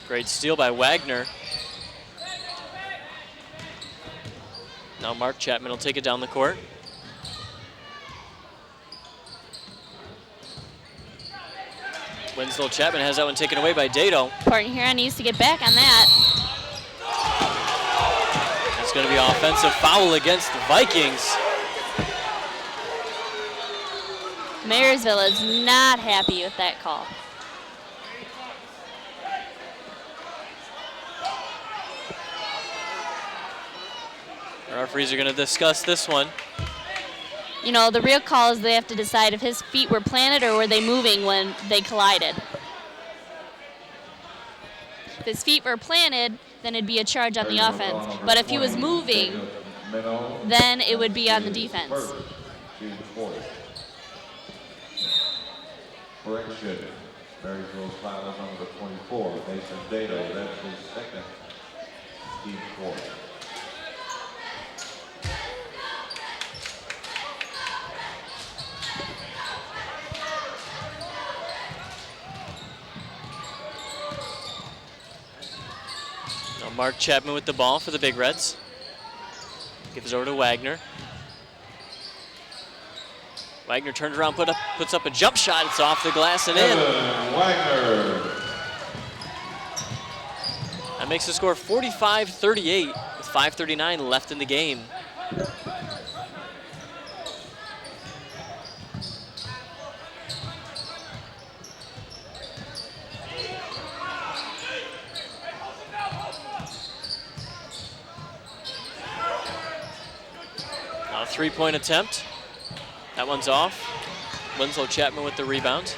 Great steal by Wagner. Now Mark Chapman will take it down the court. Winslow Chapman has that one taken away by Dado. Port Huron needs to get back on that. It's going to be an offensive foul against the Vikings. Marysville is not happy with that call. The referees are going to discuss this one. You know, the real call is they have to decide if his feet were planted or were they moving when they collided. If his feet were planted, then it'd be a charge on the offense. But if he was moving, then it would be on the defense. Correction. Marysville's foul is number 24, Mason Dado. That's his second, team 4. Now Mark Chapman with the ball for the Big Reds. Gives it over to Wagner. Wagner turns around, puts up a jump shot. It's off the glass and in. Wagner. That makes the score 45-38 with 5:39 left in the game. Now a three-point attempt. That one's off. Winslow Chapman with the rebound.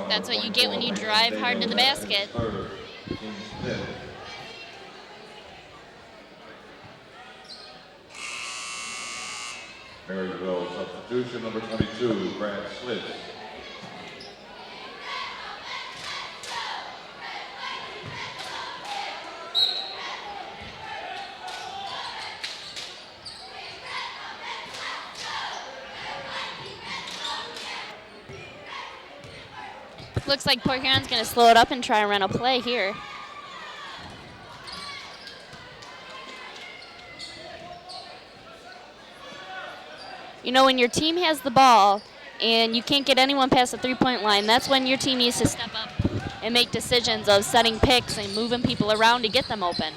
That's what you get when you drive hard to the basket. Marysville substitution number 22, Brad Slitz. Looks like Port Huron's going to slow it up and try and run a play here. You know, when your team has the ball and you can't get anyone past the three-point line, that's when your team needs to step up and make decisions of setting picks and moving people around to get them open.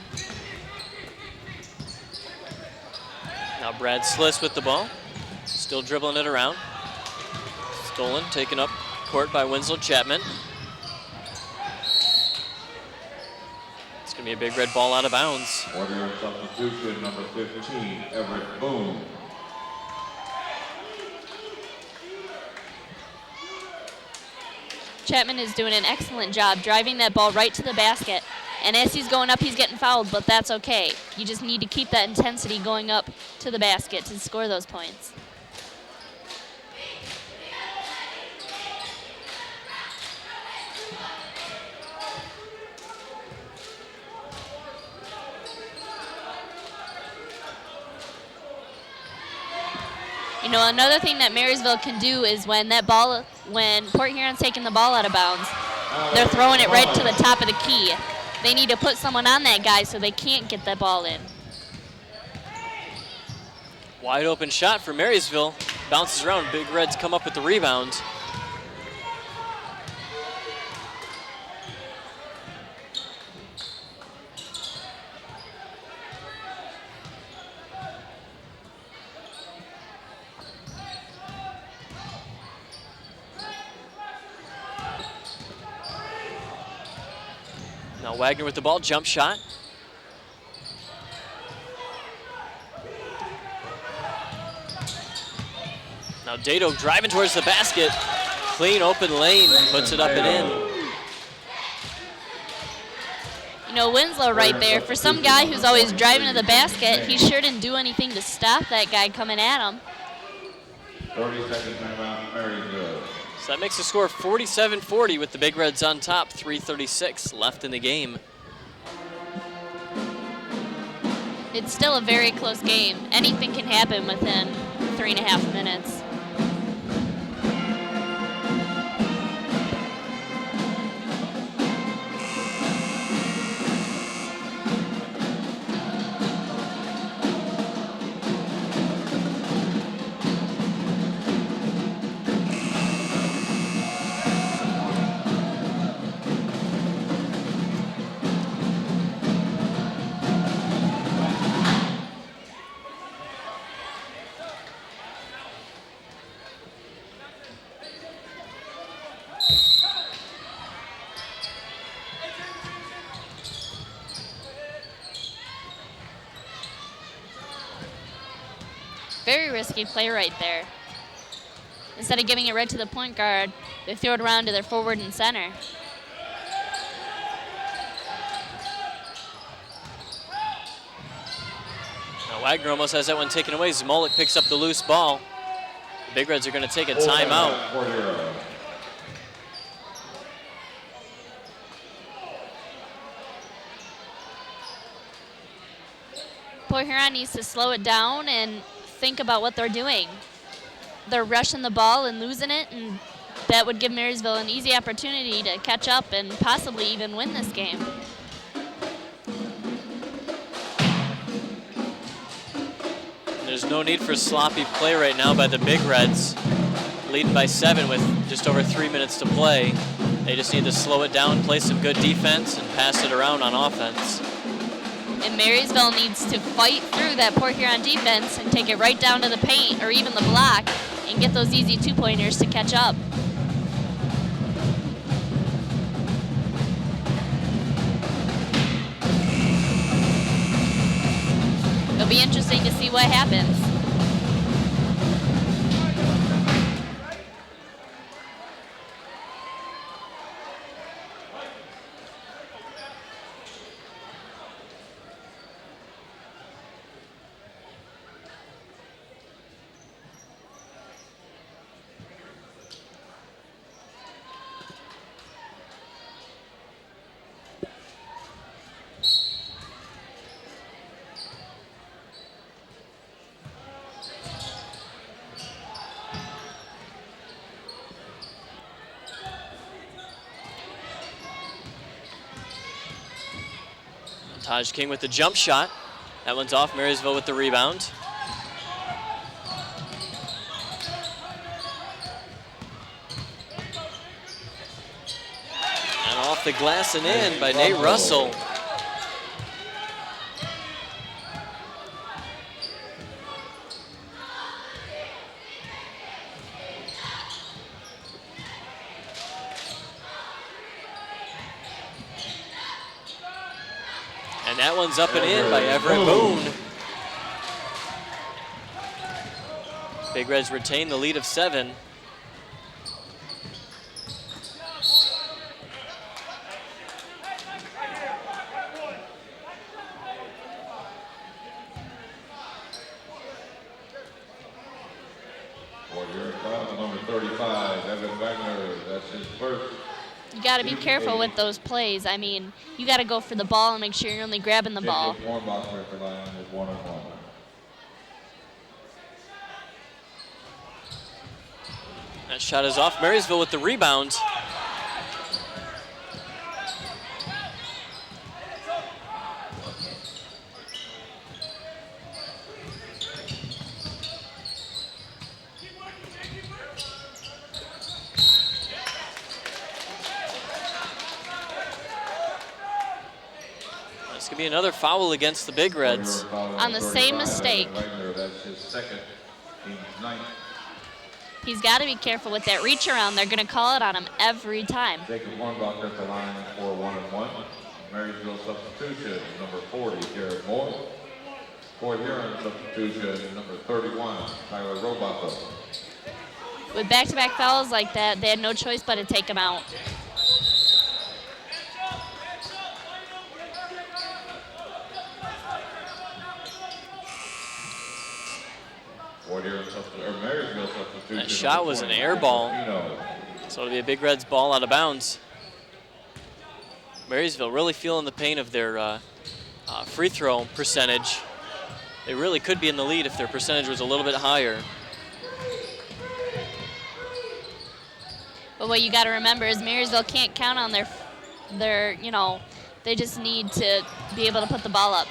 Now Brad Slitz with the ball, still dribbling it around. Stolen, taken up court by Winslow Chapman. It's going to be a Big Red ball out of bounds. Warrior substitution number 15, Everett Boone. Chapman is doing an excellent job driving that ball right to the basket. And as he's going up, he's getting fouled, but that's okay. You just need to keep that intensity going up to the basket to score those points. You know, another thing that Marysville can do is when Port Huron's taking the ball out of bounds, they're throwing it right to the top of the key. They need to put someone on that guy so they can't get that ball in. Wide open shot for Marysville. Bounces around. Big Reds come up with the rebound. Now Wagner with the ball, jump shot. Now Dado driving towards the basket. Clean open lane, puts it up and in. You know, Winslow right there, for some guy who's always driving to the basket, he sure didn't do anything to stop that guy coming at him. 30-second timeout, Marysville. So that makes the score 47-40 with the Big Reds on top, 3:36 left in the game. It's still a very close game. Anything can happen within 3.5 minutes. Very risky play right there. Instead of giving it right to the point guard, they throw it around to their forward and center. Now Wagner almost has that one taken away. Zmolik picks up the loose ball. The Big Reds are going to take a timeout. Port Huron needs to slow it down and think about what they're doing. They're rushing the ball and losing it, and that would give Marysville an easy opportunity to catch up and possibly even win this game. There's There's no need for sloppy play right now by the Big Reds, leading by 7 with just over 3 minutes to play. They just need to slow it down, play some good defense, and pass it around on offense. And Marysville needs to fight through that Port Huron defense and take it right down to the paint or even the block and get those easy two-pointers to catch up. It'll be interesting to see what happens. Taj King with the jump shot. That one's off. Marysville with the rebound. And off the glass and in by Nate Russell. And that one's up and in by Everett Boone. Big Reds retain the lead of 7. Number 35, Evan Wagner. That's his first. You got to be careful with those plays. I mean, you got to go for the ball and make sure you're only grabbing the ball. That shot is off. Marysville with the rebound. This could be another foul against the Big Reds. On the same mistake. That's his second, team's 9th. He's got to be careful with that reach around. They're going to call it on him every time. Jacob Hornbach at the line for 1-1. Marysville substitution, number 40, Jared Moore. Port Huron substitution, number 31, Tyler Robacho. With back-to-back fouls like that, they had no choice but to take him out. That shot was an air ball, so it'll be a Big Reds ball out of bounds. Marysville really feeling the pain of their free throw percentage. They really could be in the lead if their percentage was a little bit higher. But what you got to remember is Marysville can't count on their, they just need to be able to put the ball up.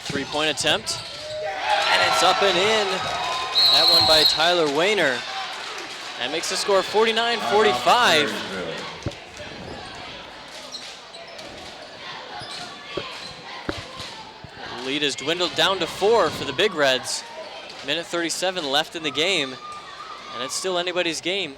Three-point attempt, and it's up and in. That one by Tyler Wayner. That makes the score 49-45. The lead is dwindled down to 4 for the Big Reds. Minute 37 left in the game, and it's still anybody's game.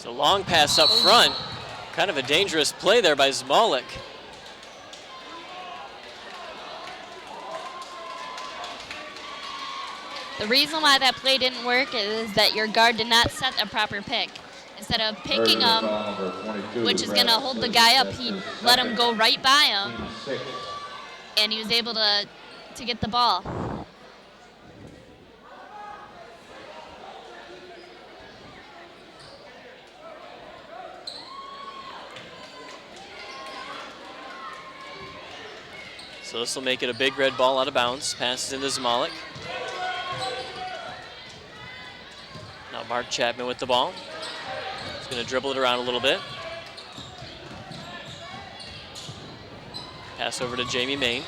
a long pass up front. Kind of a dangerous play there by Zmalik. The reason why that play didn't work is that your guard did not set a proper pick. Instead of picking him, which is going to hold the guy up, he let him go right by him, and he was able to get the ball. So this will make it a big red ball out of bounds. Passes into Zmalik. Now Mark Chapman with the ball. He's going to dribble it around a little bit. Pass over to Jamie Main.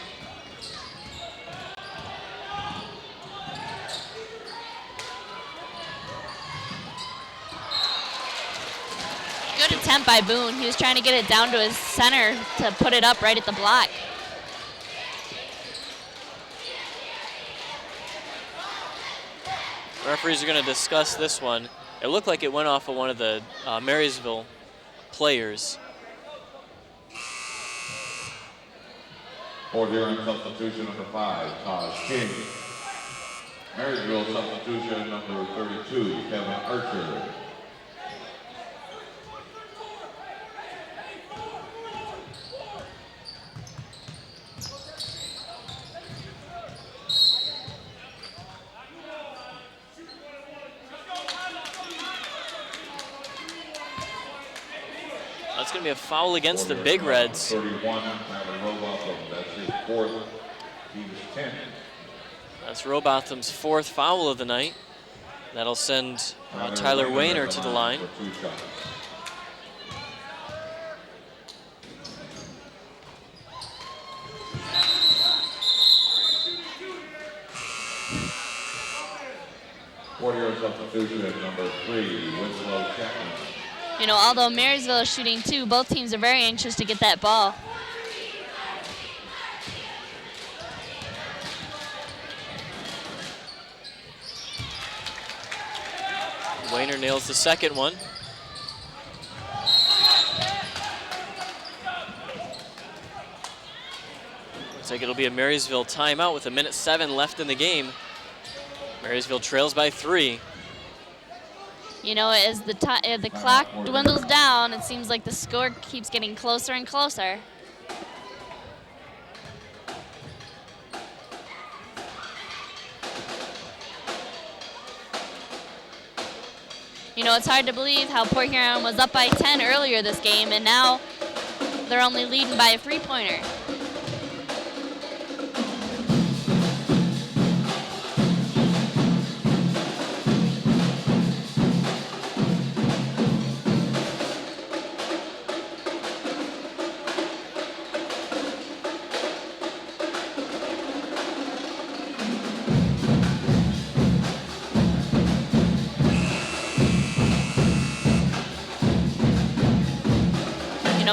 Good attempt by Boone. He was trying to get it down to his center to put it up right at the block. Referees are going to discuss this one. It looked like it went off of one of the Marysville players. For the substitution number 5, Taj King. Marysville substitution number 32, Kevin Archer. That's going to be a foul against the Big Reds. 31, that's his 4th, team's 10. That's Robotham's 4th foul of the night. That'll send Tyler Wayner to the line. Warrior substitution at number 3, Winslow Chapman. You know, although Marysville is shooting too, both teams are very anxious to get that ball. Wayner nails the second one. Looks like it'll be a Marysville timeout with 1:07 left in the game. Marysville trails by 3. You know, as the clock dwindles down, it seems like the score keeps getting closer and closer. You know, it's hard to believe how Port Huron was up by 10 earlier this game, and now they're only leading by a 3-pointer.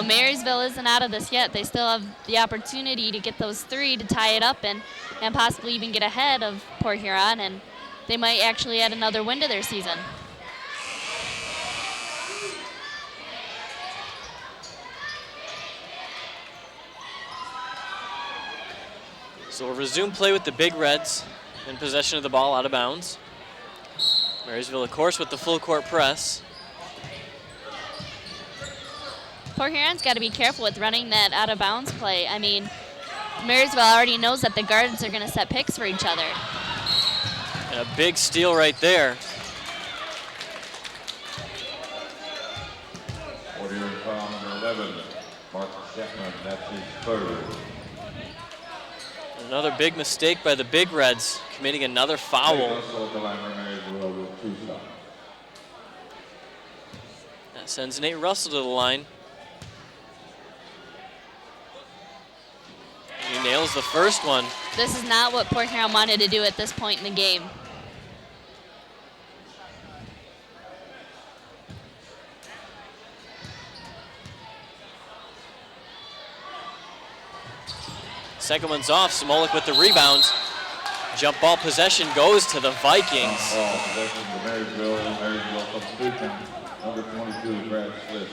Marysville isn't out of this yet. They still have the opportunity to get those 3 to tie it up and possibly even get ahead of Port Huron, and they might actually add another win to their season. So we'll resume play with the Big Reds in possession of the ball out of bounds. Marysville, of course, with the full court press. Port Huron's got to be careful with running that out of bounds play. I mean, Marysville already knows that the guards are going to set picks for each other. And a big steal right there. Order foul number 11, Mark Chapman, that's his 3rd. Another big mistake by the Big Reds, committing another foul. That sends Nate Russell to the line. He nails the first one. This is not what Port Huron wanted to do at this point in the game. Second one's off. Smolik with the rebound. Jump ball possession goes to the Vikings. Ball possession to Marysville. Marysville substitution. Number 22, Brad Sliss.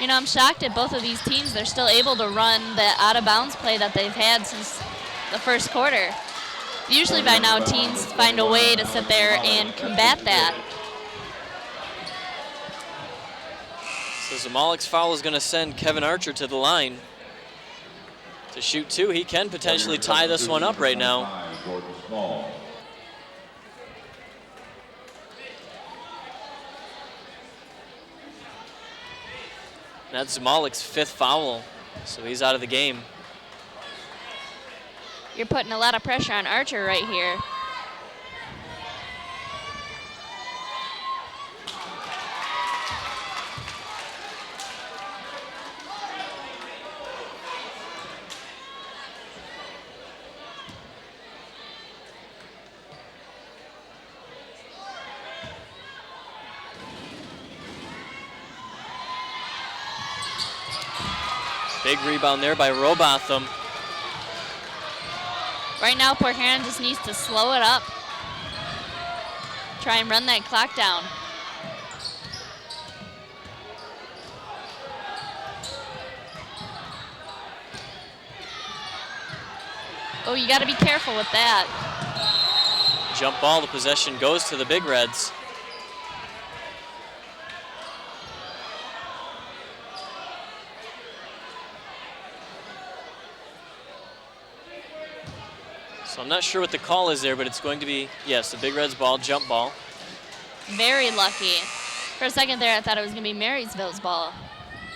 You know, I'm shocked at both of these teams. They're still able to run the out-of-bounds play that they've had since the first quarter. Usually by now, teams find a way to sit there and combat that. So Zamalik's foul is going to send Kevin Archer to the line to shoot two. He can potentially tie this one up right now. That's Zamalik's 5th foul, so he's out of the game. You're putting a lot of pressure on Archer right here. Big rebound there by Robotham. Right now, Port Huron just needs to slow it up. Try and run that clock down. Oh, you got to be careful with that. Jump ball, the possession goes to the Big Reds. So I'm not sure what the call is there, but it's going to be, yes, the Big Reds ball, jump ball. Very lucky. For a second there, I thought it was going to be Marysville's ball.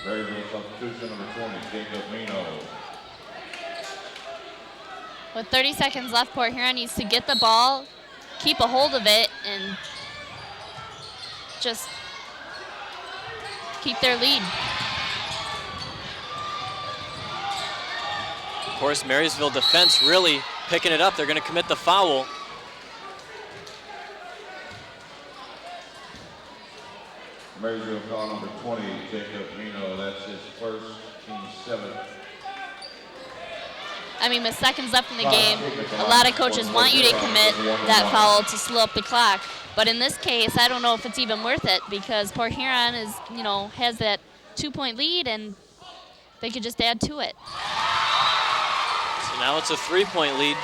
Marysville substitution number 20, Jacob Mino. With 30 seconds left, Port Huron needs to get the ball, keep a hold of it, and just keep their lead. Of course, Marysville defense really picking it up. They're going to commit the foul. Marysville call number 20, Jacob Mino. That's his first, team 7th. I mean, with seconds left in the game, a lot of coaches want you to commit that foul to slow up the clock. But in this case, I don't know if it's even worth it because Port Huron is, you know, has that 2-point lead and they could just add to it. So now it's a 3-point lead.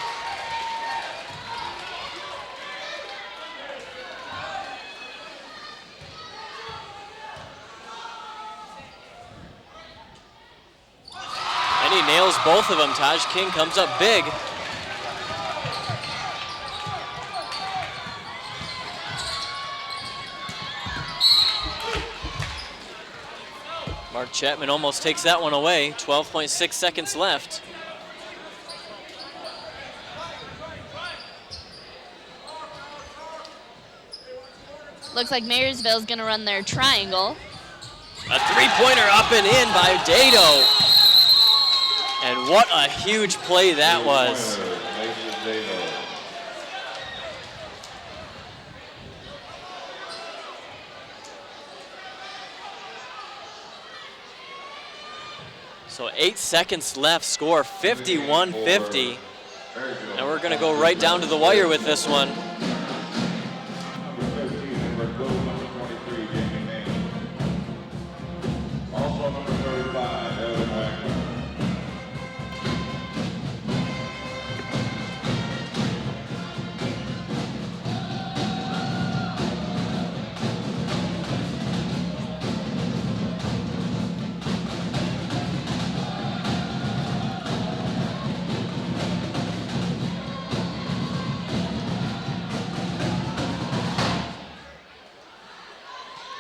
And he nails both of them. Taj King comes up big. Mark Chapman almost takes that one away. 12.6 seconds left. Looks like Marysville's going to run their triangle. A three-pointer up and in by Dado. And what a huge play that was. So 8 seconds left, score 51-50. And we're going to go right down to the wire with this one.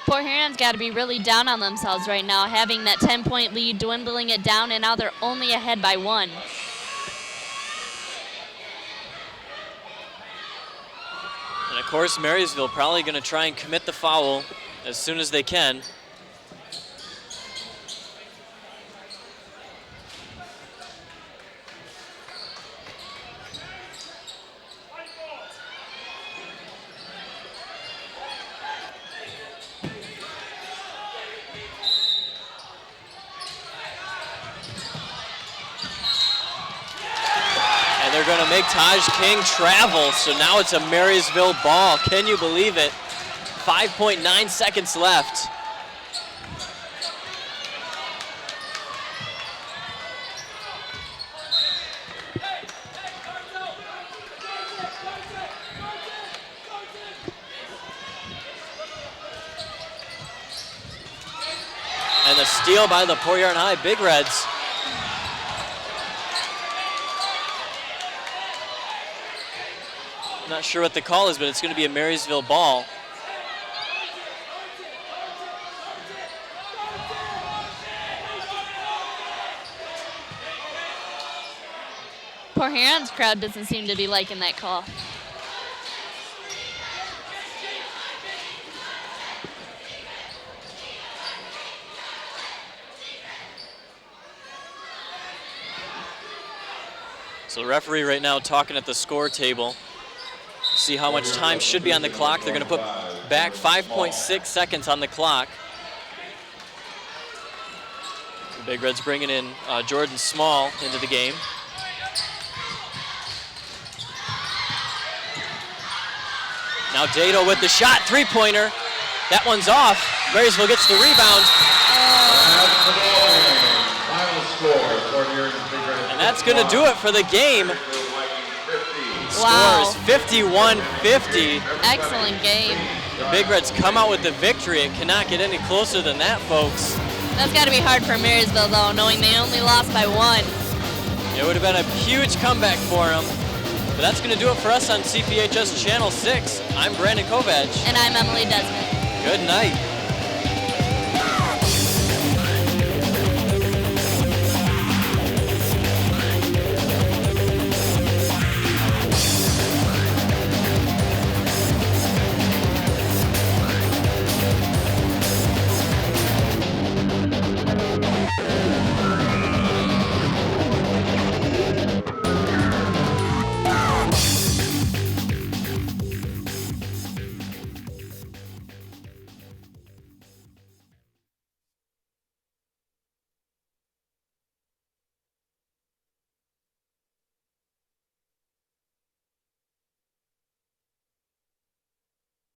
Port Huron's got to be really down on themselves right now, having that 10-point lead, dwindling it down, and now they're only ahead by 1. And of course, Marysville probably going to try and commit the foul as soon as they can. And they're going to make Taj King travel, so now it's a Marysville ball. Can you believe it? 5.9 seconds left. And the steal by the Port Huron High Big Reds. Not sure what the call is, but it's going to be a Marysville ball. Port Huron's crowd doesn't seem to be liking that call. So the referee right now talking at the score table. See how much time should be on the clock. They're going to put back 5.6 seconds on the clock. The Big Reds bringing in Jordan Small into the game. Now Dato with the shot, three-pointer. That one's off. Marysville gets the rebound. And that's going to do it for the game. Wow. Scores 51-50. Excellent game. The Big Reds come out with the victory. It cannot get any closer than that, folks. That's got to be hard for Marysville, though, knowing they only lost by 1. It would have been a huge comeback for them. But that's going to do it for us on CPHS Channel 6. I'm Brandon Kovach. And I'm Emily Desmond. Good night.